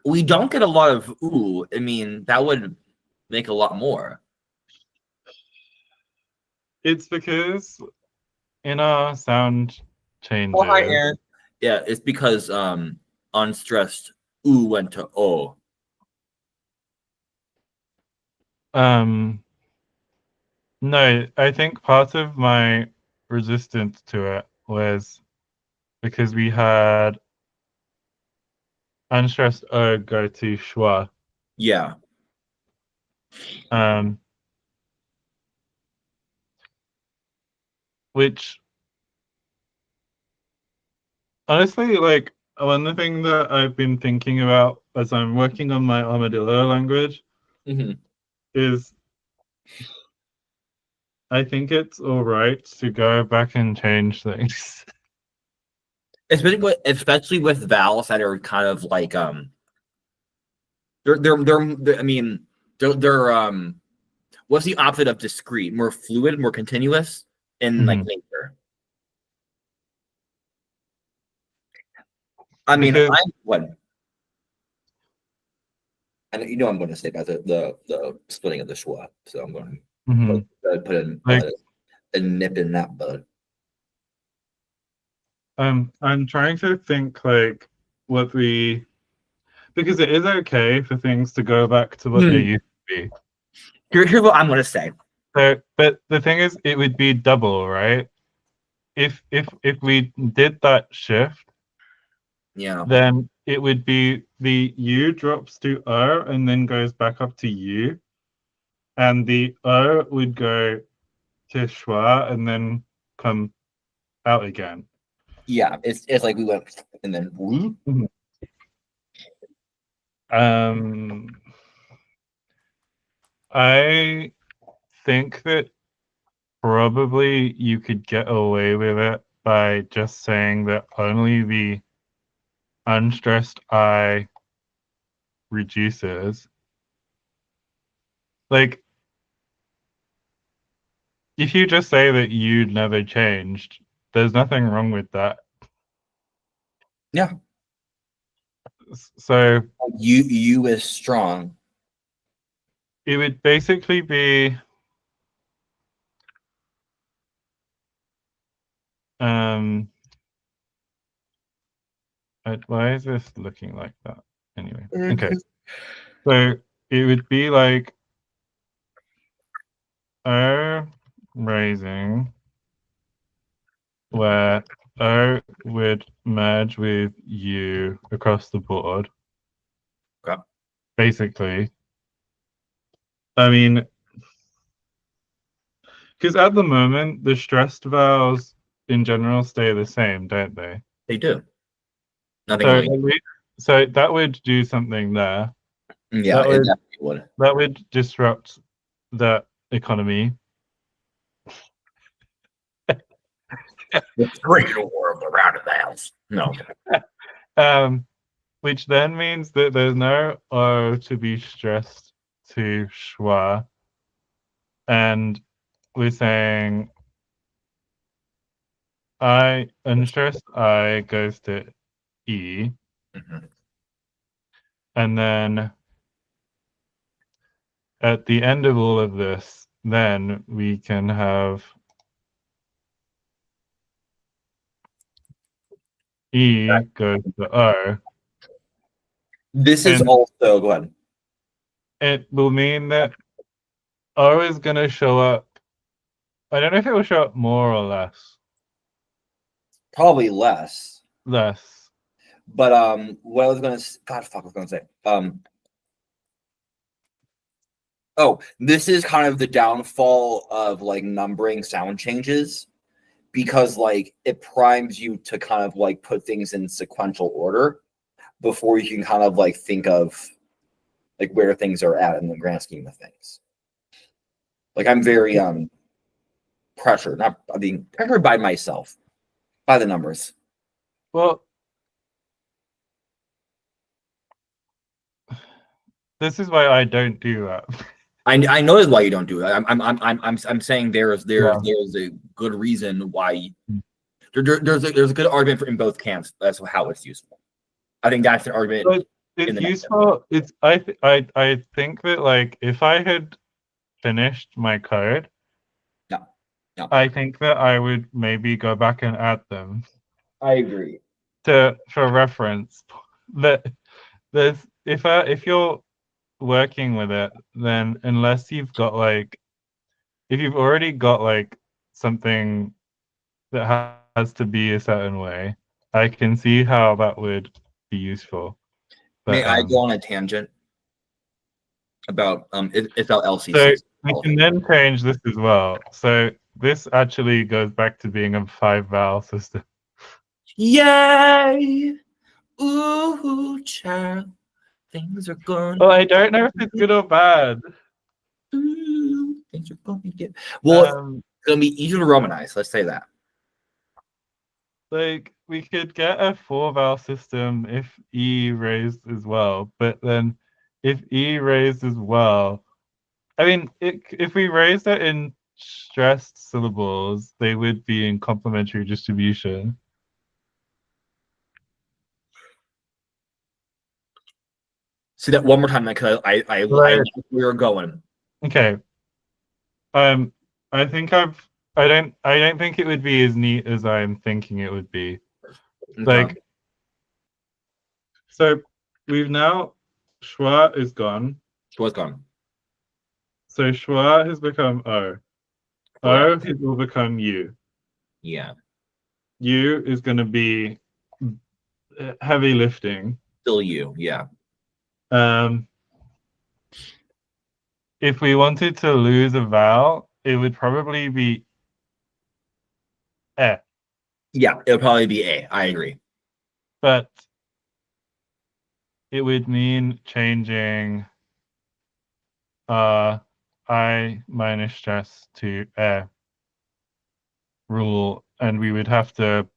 we don't get a lot of ooh. I mean, that would make a lot more. it's because in our sound Oh, hi, changes, Aaron. Yeah, it's because unstressed ooh went to o. um, no, I think part of my resistance to it was because we had unstressed O go to schwa, Yeah. um, which honestly, like one thing that I've been thinking about as I'm working on my armadillo language Mm-hmm. is I think it's all right to go back and change things. Especially with vowels that are kind of like they're I mean they're what's the opposite of discrete? More fluid, more continuous in like Mhm. nature. I mean, Because I'm what and you know I'm going to say about the splitting of the schwa, so I'm going to mhm, put in like a nip in that bud. I'm trying to think like what we because it is okay for things to go back to what they Hmm. used to be. Here's what I'm gonna say. So, but the thing is, it would be double, right? If we did that shift, Yeah. then it would be the U drops to O and then goes back up to U, and the O would go to schwa and then come out again. Yeah. It's like we went and then whoop. Um, I think that probably you could get away with it by just saying that only the unstressed I reduces. Like, if you just say that you never changed, there's nothing wrong with that. Yeah. So You is strong. it would basically be um why is this looking like that? Anyway. Okay. So it would be like O raising where O would merge with U across the board. Okay. Basically. I mean, because at the moment the stressed vowels in general stay the same, don't they? They do. Nothing So really. at least, so that would do something there. Yeah, That it would definitely would. that would disrupt that economy. The great world around the house. No. Um, which then means that there's no O to be stressed to schwa, and we're saying I unstressed I goes to E, Mhm. and then at the end of all of this, then we can have E goes to O, This is and also go ahead. it will mean that O is going to show up. I don't know if it will show up more or less. Probably less. Less. But what I was gonna God fuck I was gonna say. Oh, this is kind of the downfall of like numbering sound changes because like it primes you to kind of like put things in sequential order before you can kind of like think of like where things are at in the grand scheme of things. Like I'm very pressured, not being pressured by myself, by the numbers. Well, this is why I don't do that. I know that's why you don't do it. I'm saying Yeah. there's a good reason why there's a good argument for in both camps. That's how it's useful. I think that's an argument But in it's the next. useful. I think that like if I had finished my code, No, no, I think that I would maybe go back and add them I agree. to for reference. But there's if you're working with it, then unless you've got like if you've already got like something that has to be a certain way, I can see how that would be useful. May But I go on a tangent about it's about so LCCs we can qualification. then change this as well. So this actually goes back to being a five vowel system. Yay! Ooh, child, things are going. Well, I don't know if it's good or bad. Ooh, things are going to get. Well, it's Um, gonna be easier to Romanize. Let's say that. like we could get a four vowel system if E raised as well, but then if E raised as well, I mean, if we raised it in stressed syllables, they would be in complementary distribution. See that one more time, because I Right. like where you're going. Okay. Um, I think I don't think it would be as neat as I'm thinking it would be. Okay. Like So we've now schwa is gone. Schwa's gone. So schwa has become o. O Correct. will become u. Yeah. U is going to be heavy lifting. Still you. Yeah. Um, if we wanted to lose a vowel, it would probably be e. Yeah. It'll probably be A. I agree. But it would mean changing I minus stress to e rule, and we would have to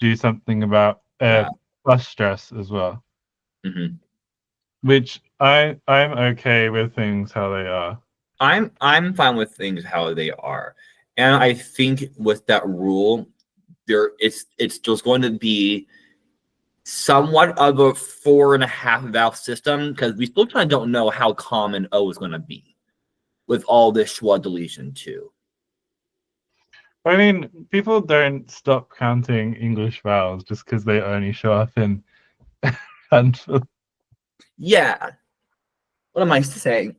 do something about Yeah. plus stress as well. Hmm. Which I'm okay with things how they are. I'm fine with things how they are, and I think with that rule, it's just going to be somewhat of a 4.5 valve system because we still kind of don't know how common O is going to be with all this schwa deletion too. I mean, people don't stop counting English vowels just because they only show up in handful. Yeah. What am I saying?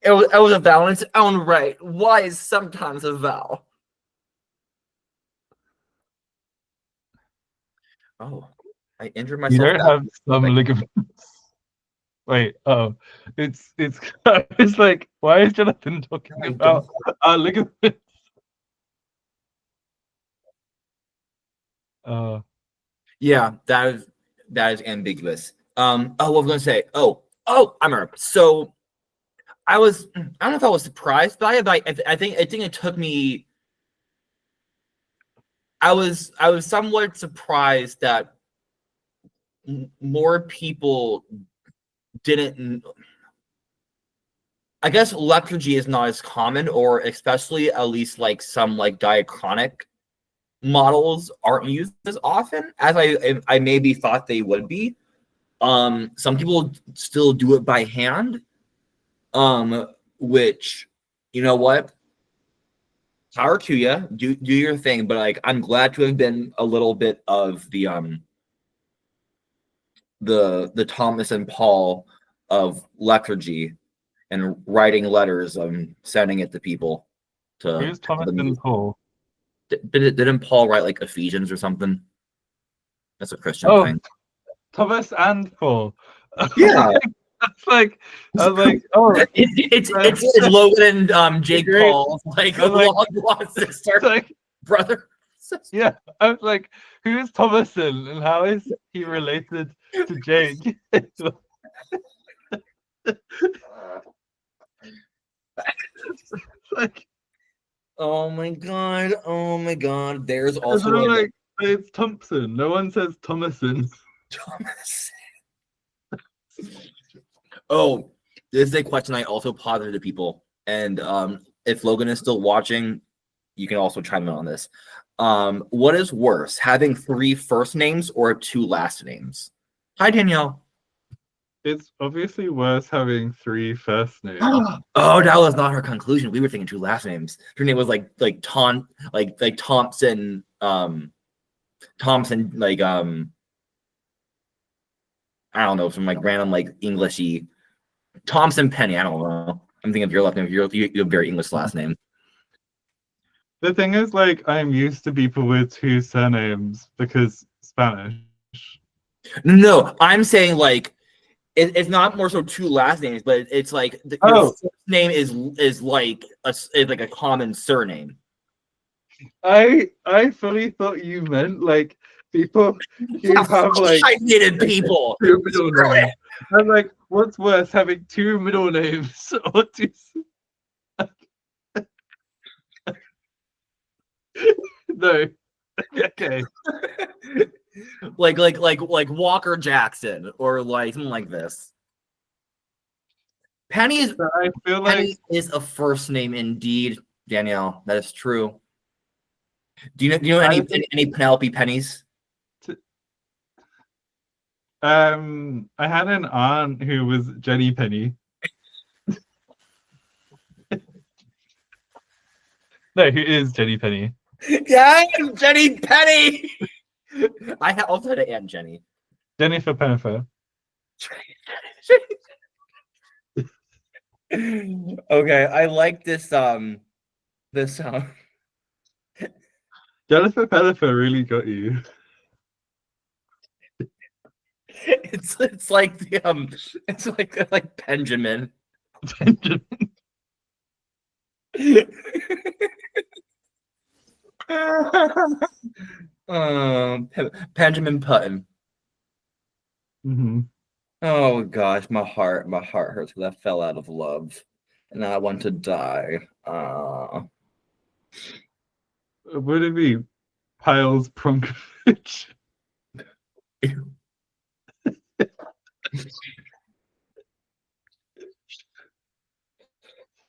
It was a vowel in its own right. Y is sometimes a vowel. Oh, I injured You myself don't that have some ligaments. Wait, oh, it's it's like, why is Jonathan talking I don't. about ligaments? Uh, Yeah, that is ambiguous. Oh, what was I gonna say? Oh, I remember. So I don't know if I was surprised by it, but I think it took me. I was somewhat surprised that more people didn't. I guess lethargy is not as common, or especially at least like some like diachronic models aren't used as often as I maybe thought they would be. Some people still do it by hand, which, you know what, power to you, do your thing. But like, I'm glad to have been a little bit of the Thomas and Paul of lethargy and writing letters, sending it to people to who's tell Thomas them. and Paul? Didn't Paul write like Ephesians or something? That's a Christian Oh, thing. Thomas and Paul. Yeah. That's like, I was like, oh, It's Logan and Jake great. Paul's like I was like, long lost sister, like, brother. Sister. yeah, I was like, who is Thomason and how is he related to Jake? Like, Oh my god! Oh my god! There's and also they're a like, it's Thompson. No one says Thomason. Thomas. Oh, this is a question I also posited to people, and if Logan is still watching, you can also chime in on this. What is worse, having 3 first names or 2 last names? Hi, Danielle. It's obviously worse having 3 first names. Oh, that was not her conclusion. We were thinking 2 last names. Her name was like Thompson, Thompson, like I don't know, some like random like Englishy Thompson Penny. I don't know. I'm thinking of your last name. You have a very English last name. The thing is, like, I'm used to people with 2 surnames because Spanish. No, I'm saying like it's not more so 2 last names, but it's like your first name is like a common surname. I fully thought you meant like people who have like hyphenated people. 2 middle names. I'm like, what's worse, having 2 middle names or 2? No. Okay. like Walker Jackson or like something like this. Penny is I feel like Penny is a first name indeed, Danielle. That is true. Do you know any Penelope Pennies? I had an aunt who was Jenny Penny. No, who is Jenny Penny? Yeah, Jenny Penny. I also had an Aunt Jenny. Jennifer Pennifer. Okay, I like this Jennifer Pennifer really got you. it's like it's like Benjamin. Benjamin. Benjamin Putton. Mm-hmm. Oh gosh, my heart hurts because I fell out of love, and I want to die. Would it be Piles Pronkovich?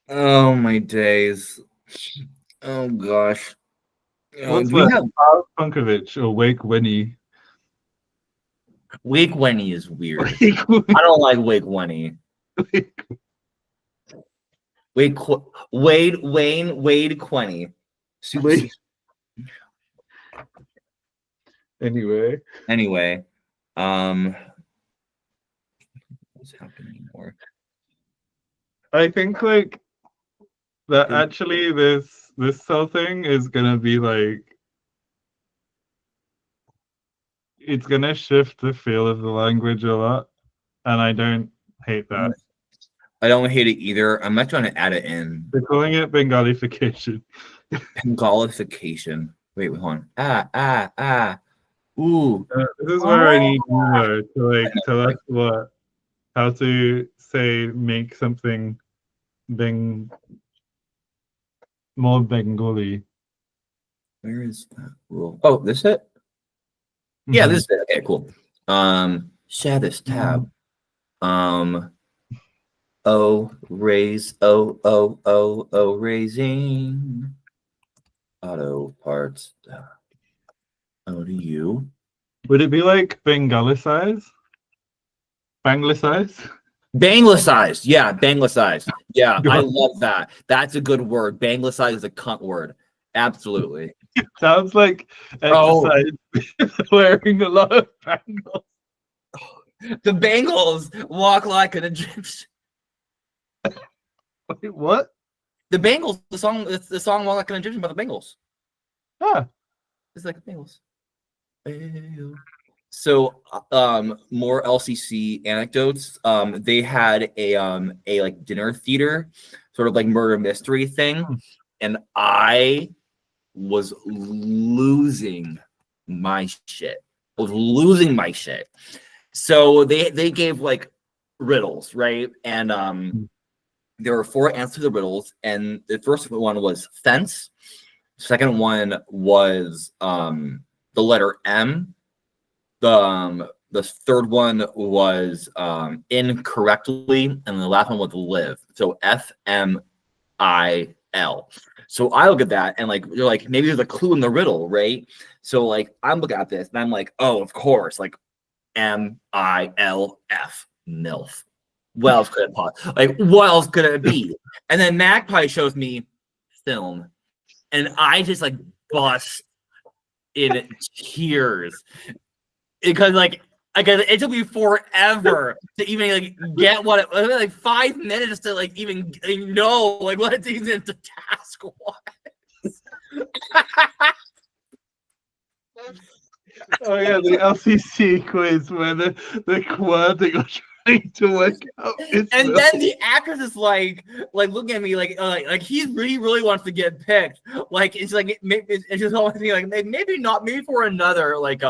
Oh my days. Oh gosh. What's We worse, have Piles Pronkovich or Wake Winnie? Wake Wenny is weird. Wake I don't like Wake Wenny. Wade Quenny. Wait. Anyway, Anyway, what's happening more? I think like that actually this whole thing is gonna be like it's gonna shift the feel of the language a lot, and I don't hate that. I don't hate it either. I'm not trying to add it in. They're calling it Bengalification. Bengalification. Wait, hold on. Ooh. This is where I Oh. need Nemo to like tell us how to say make something more Bengali. Where is that rule? Oh, this it? Yeah, this is it. Okay, cool. Share this tab. Raising auto parts. Oh, to you. Would it be like Bengalicize? Banglicize? Banglicized. Yeah, banglicized. Yeah, I love that. That's a good word. Banglicized is a cunt word. Absolutely. Sounds like exercise wearing a lot of bangles. The Bengals walk like an Egyptian. Wait, what? The Bengals, it's the song Walk Like an Egyptian by the Bengals. Ah. It's like the Bengals. So more LCC anecdotes. They had a like dinner theater, sort of like murder mystery thing, and I was losing my shit. I was losing my shit. So they gave like riddles, right? And there were 4 answers to the riddles, and the first one was fence. Second one was the letter M. The third one was incorrectly, and the last one was live. So FMIL. So I look at that and like you're like maybe there's a clue in the riddle, right? So like I'm looking at this and I'm like, oh, of course, like MILF MILF. What else could it like what else could it be? And then Magpie shows me film, and I just like bust in tears because like it took me forever to even like get what it was, like 5 minutes to like even know like what it's even the task was. Oh yeah, the LCC quiz where the word that you're trying to work out is and then the actress is like looking at me like he really wants to get picked. Like it's like it's just always me like maybe not, maybe for another like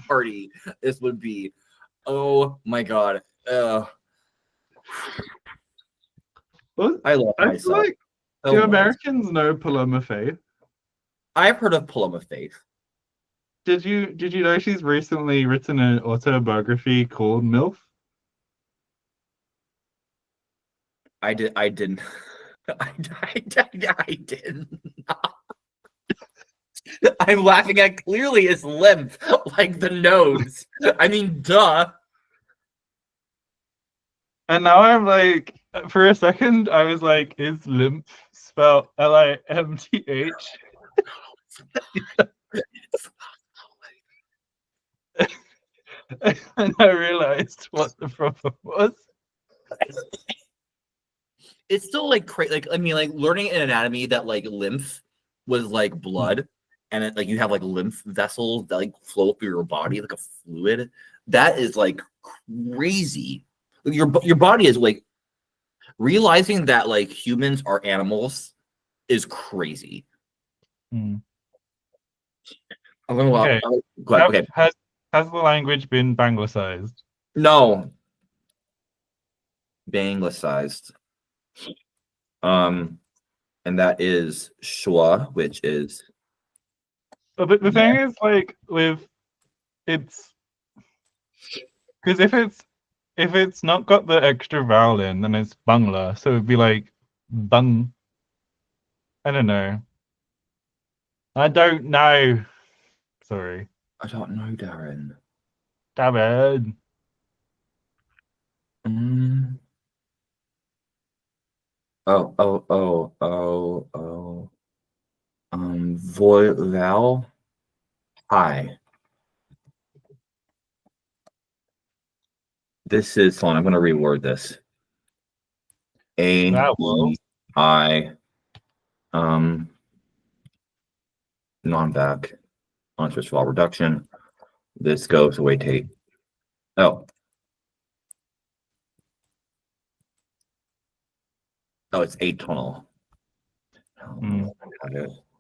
party this would be. Oh my god. I love myself. Like, do Americans know Paloma Faith? I've heard of Paloma Faith. Did you know she's recently written an autobiography called MILF? I didn't. I didn't not. I'm laughing at clearly his lymph, like the nose. I mean, duh. And now I'm like, for a second, I was like, is lymph spelled LIMTH? and I realized what the problem was. It's still like crazy. Like I mean, like learning an anatomy that like lymph was like blood, and it, like you have like lymph vessels that like flow through your body like a fluid. That is like crazy. Your body is like realizing that like humans are animals is crazy. Hmm. I'm gonna Okay. go ahead. Okay, Has the language been Banglicized? no, Anglicized. Um, and that is Shua, which is But the thing is, like, with it's because if it's not got the extra vowel in, then it's Bangla. So it'd be like bung. I don't know. I don't know. Sorry. I don't know, Darren. Damn. Mm. Oh. Val. Hi. This is hold on. I'm gonna reword this. A That E will. I. Um. No, I'm back. On switch file reduction. This goes away tape. Oh. Oh, it's atonal. Mm.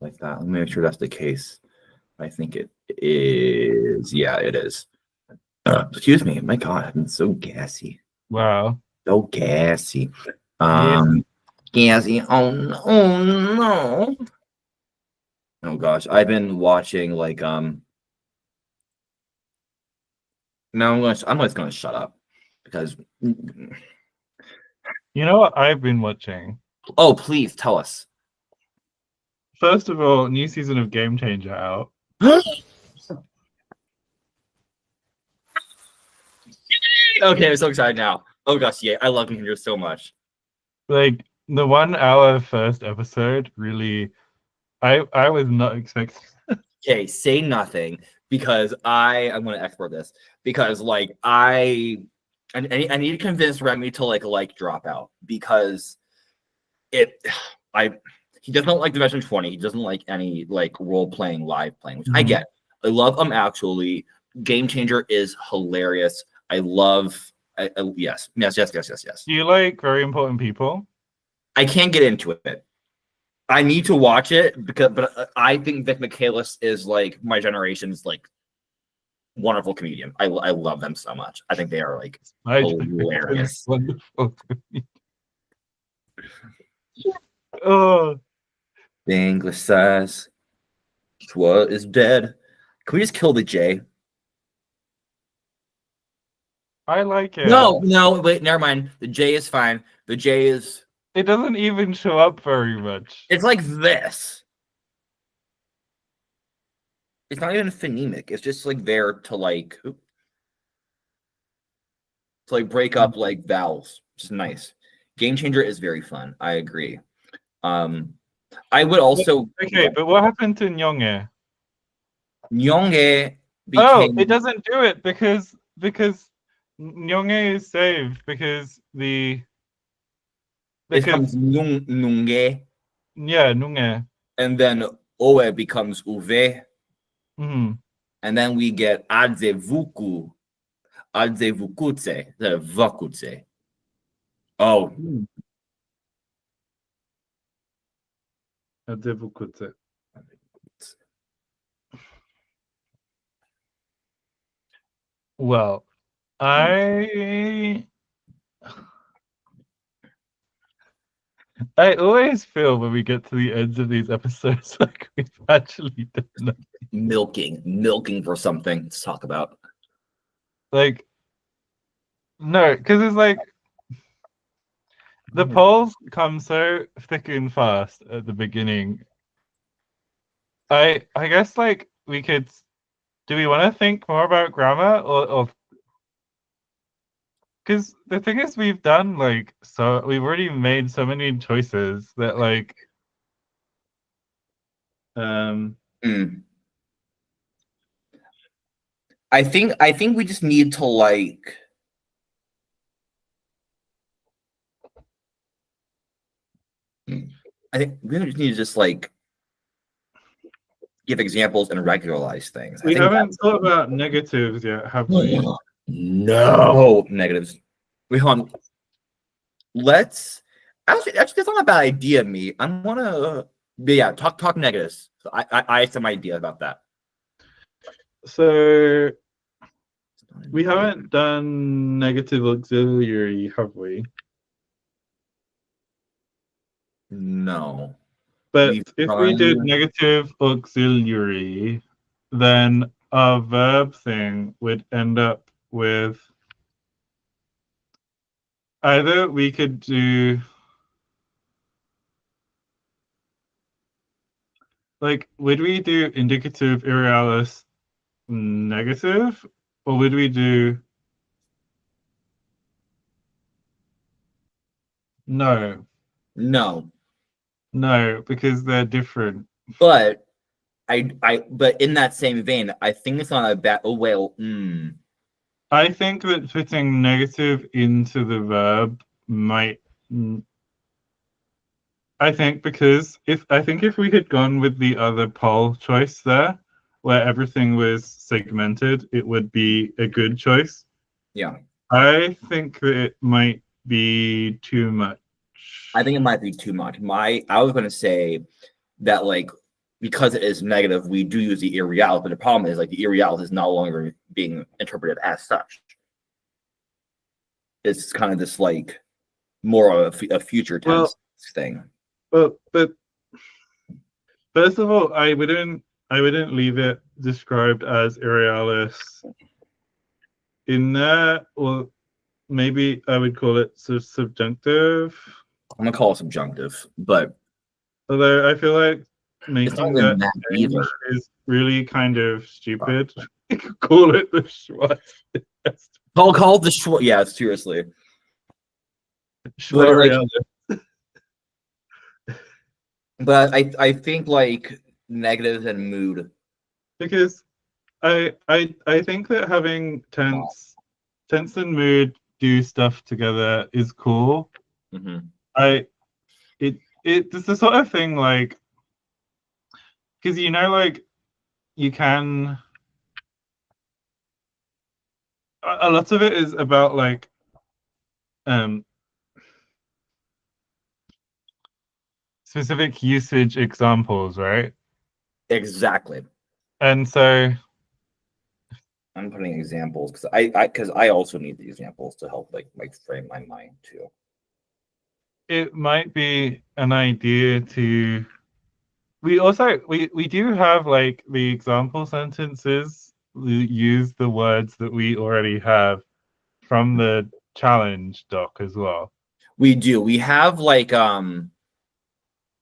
Like that. Let me make sure that's the case. I think it is. Yeah, it is. Excuse me. My God, I'm so gassy. Wow. So gassy. Yeah. Gassy. Oh no. Oh no. Oh gosh, I've been watching like no, I'm just gonna shut up because You know what I've been watching? oh please tell us. First of all, new season of Game Changer out. Okay, I'm so excited now. Oh gosh, yeah, I love Ginger so much. Like the 1 hour first episode, really, I was not expecting. Okay, say nothing because I'm gonna export this because like I need to convince Remy to like drop out because it I he doesn't like Dimension 20. He doesn't like any like role playing, live playing, which I get. I love actually. Game Changer is hilarious. I love yes. Do you like Very Important People? I can't get into it. I need to watch it because but I think Vic Michaelis is like my generation's like wonderful comedian. I love them so much. I think they are like I hilarious. wonderful. Oh, The English says Schwa is dead. Can we just kill the J? I like it. No, wait, never mind. The J is fine. The J is It doesn't even show up very much. it's like this. It's not even phonemic. It's just like there to like break up like vowels, which is nice. Game Changer is very fun. I agree. Um, I would also Okay, but what happened to Nyonge? Nyonge Oh, it became doesn't do it because Nyonge is saved because it becomes Nunge, yeah, Nunge. and then Oe becomes Uve, Mm. and then we get Adzevuku, Adzevukutse, the Vakutse. Oh, Well, I I always feel when we get to the ends of these episodes like we've actually done nothing. milking for something to talk about. Like no, because it's like the polls come so thick and fast at the beginning. I guess like we could. Do we want to think more about grammar or because the thing is we've done like so we've already made so many choices that like um Mm. I think we just need to like. I think we just need to just like give examples and regularize things. I We think haven't thought about negatives yet, have we? no negatives. Wait, hold on. Let's actually that's not a bad idea, me. I'm wanna yeah, talk negatives. So I have some idea about that. So we haven't done negative auxiliary, have we? No. But We've if we did done negative auxiliary, then our verb thing would end up with either we could do like, would we do indicative irrealis negative, or would we do no? no. No, because they're different. But but in that same vein, I think it's not a bad oh well, I think that fitting negative into the verb might. I think because if we had gone with the other poll choice there, where everything was segmented, it would be a good choice. yeah. I think that it might be too much. I think it might be too much. I was gonna say that like because it is negative, we do use the irreal, but the problem is like the irreal is no longer being interpreted as such. It's kind of this like more of a future tense thing. But first of all, I wouldn't leave it described as irrealis in there, or maybe I would call it subjunctive. I'm gonna call it subjunctive, but Although I feel like it's not making even that that change either. is really kind of stupid. You could call it the Schwartz test. Call it the short. Yeah, seriously. But like, Schwartz. but I think like negatives and mood. Because I think that having tense and mood do stuff together is cool. Mm-hmm. I it's the sort of thing like, because like you can, a lot of it is about like um specific usage examples, right? Exactly. And so I'm putting examples because I also need the examples to help like frame my mind too. it might be an idea to, we do have like the example sentences use the words that we already have from the challenge doc as well. We do. We have like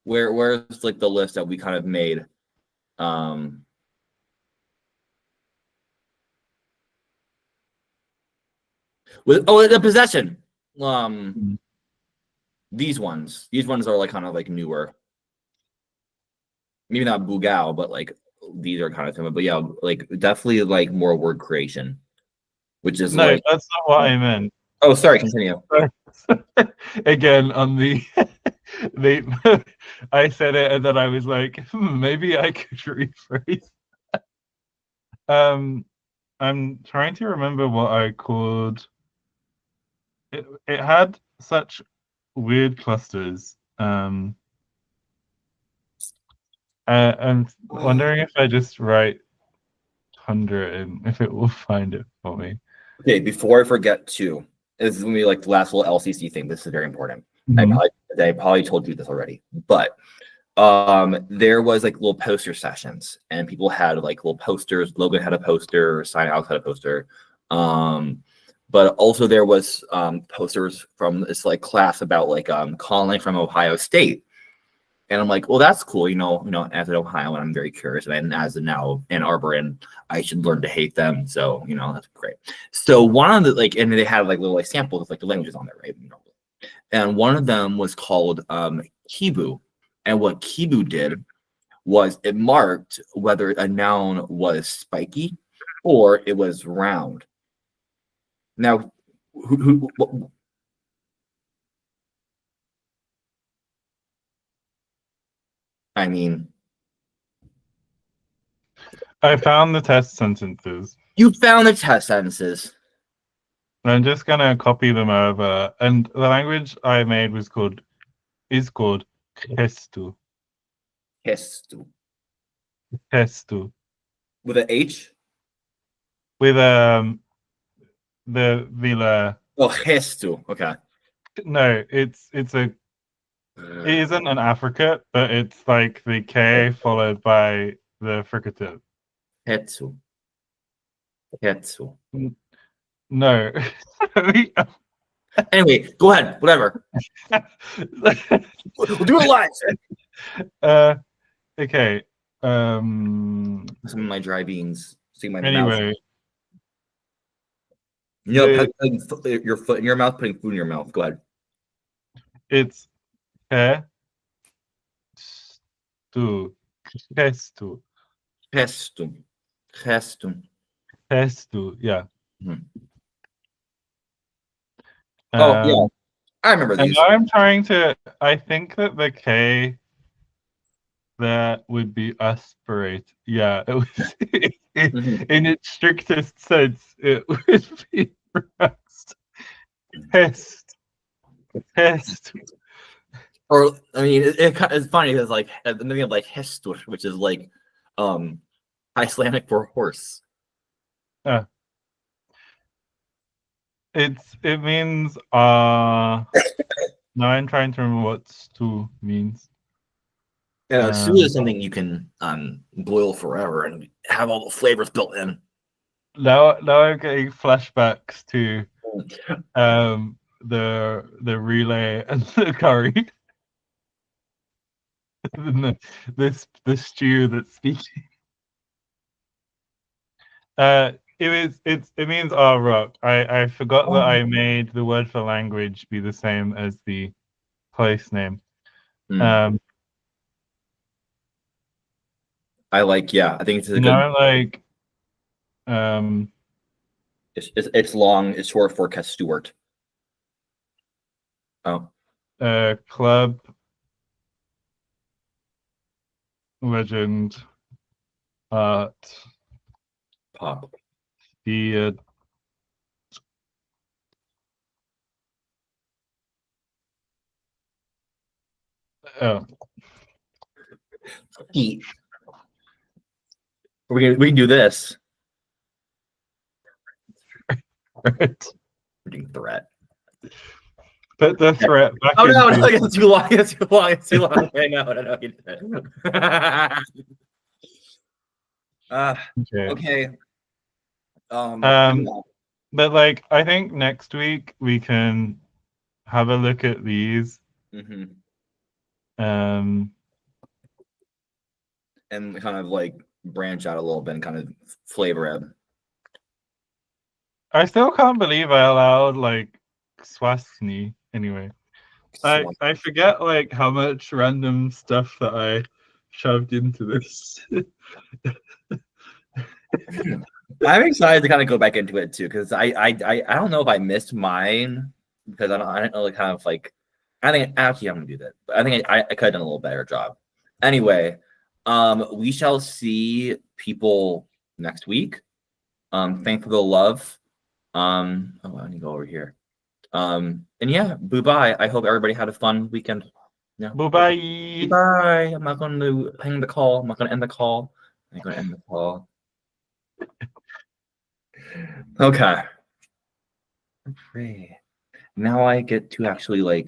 where's like the list that we kind of made. Um with the possession. Um these ones are like kind of like newer. Maybe not Bugao, but like these are kind of similar. But yeah, like definitely like more word creation, which is No, like that's not what I meant. oh sorry, continue. Again, on the I said it and then I was like, maybe I could rephrase. I'm trying to remember what I called it. It had such weird clusters. I'm wondering if I just write 100 and if it will find it for me. Okay, before I forget too, this is gonna be like the last little LCC thing. This is very important. Mhm. I probably told you this already, but there was like little poster sessions and people had like little posters. Logan had a poster, Sign Out had a poster. But also there was posters from this like class about like Colin from Ohio State. And I'm like, well, that's cool, as an Ohioan, I'm very curious, and as a now Ann Arbor, and I should learn to hate them. So, that's great. So one of the and they had like little like samples of like the languages on there, right? And one of them was called Kibu. And what Kibu did was it marked whether a noun was spiky or it was round. Now, I mean, I found the test sentences. you found the test sentences. I'm just gonna copy them over, and the language I made is called Gestu. Gestu. Gestu. With an H? With the villa. Oh, gestu. Okay. No, it isn't an affricate, but it's like the K followed by the fricative. Hetsu. Hetsu. No. Anyway, go ahead. Whatever. We'll do it live. Okay. Some of my dry beans. See my mouth. Anyway, Putting your foot in your mouth, putting food in your mouth. Go ahead. It's Gestu. Gestu. Gestu. Gestu. Gestu. Yeah. Oh yeah, I remember And these. now I'm trying to. I think that the K that would be aspirate. Yeah, it was in its strictest sense. It would be pronounced pest. Pest. Or I mean, it's funny because like the meaning of like hestur, which is like Icelandic for horse. It means now I'm trying to remember what stu means. Stew is something you can boil forever and have all the flavors built in. Now I'm getting flashbacks to the relay and the curry. the stew that's speaking. It means rock. I forgot that I made the word for language be the same as the place name. I like, yeah, I think it's a good. Like it's long. It's short for Stewart. Oh. Club legend art pop the Eat. We can do this. Threat. Put the threat back. Oh no, no, it's too long. It's too long. It's too long. Okay, no. Okay. But like, I think next week we can have a look at these. And kind of like branch out a little bit and kind of flavor it. I still can't believe I allowed like Swasni anyway. I forget like how much random stuff that I shoved into this. I'm excited to kind of go back into it too, because I don't know if I missed mine because I don't know, like kind of like I think actually I'm gonna do that, but I think I could have done a little better job. Anyway, we shall see people next week. Thanks for the love. I need to go over here. And yeah, Bouba, I hope everybody had a fun weekend. Yeah. Bye. Bye. I'm not going to hang the call. I'm not going to end the call. I'm going to end the call. Okay. Now I get to actually like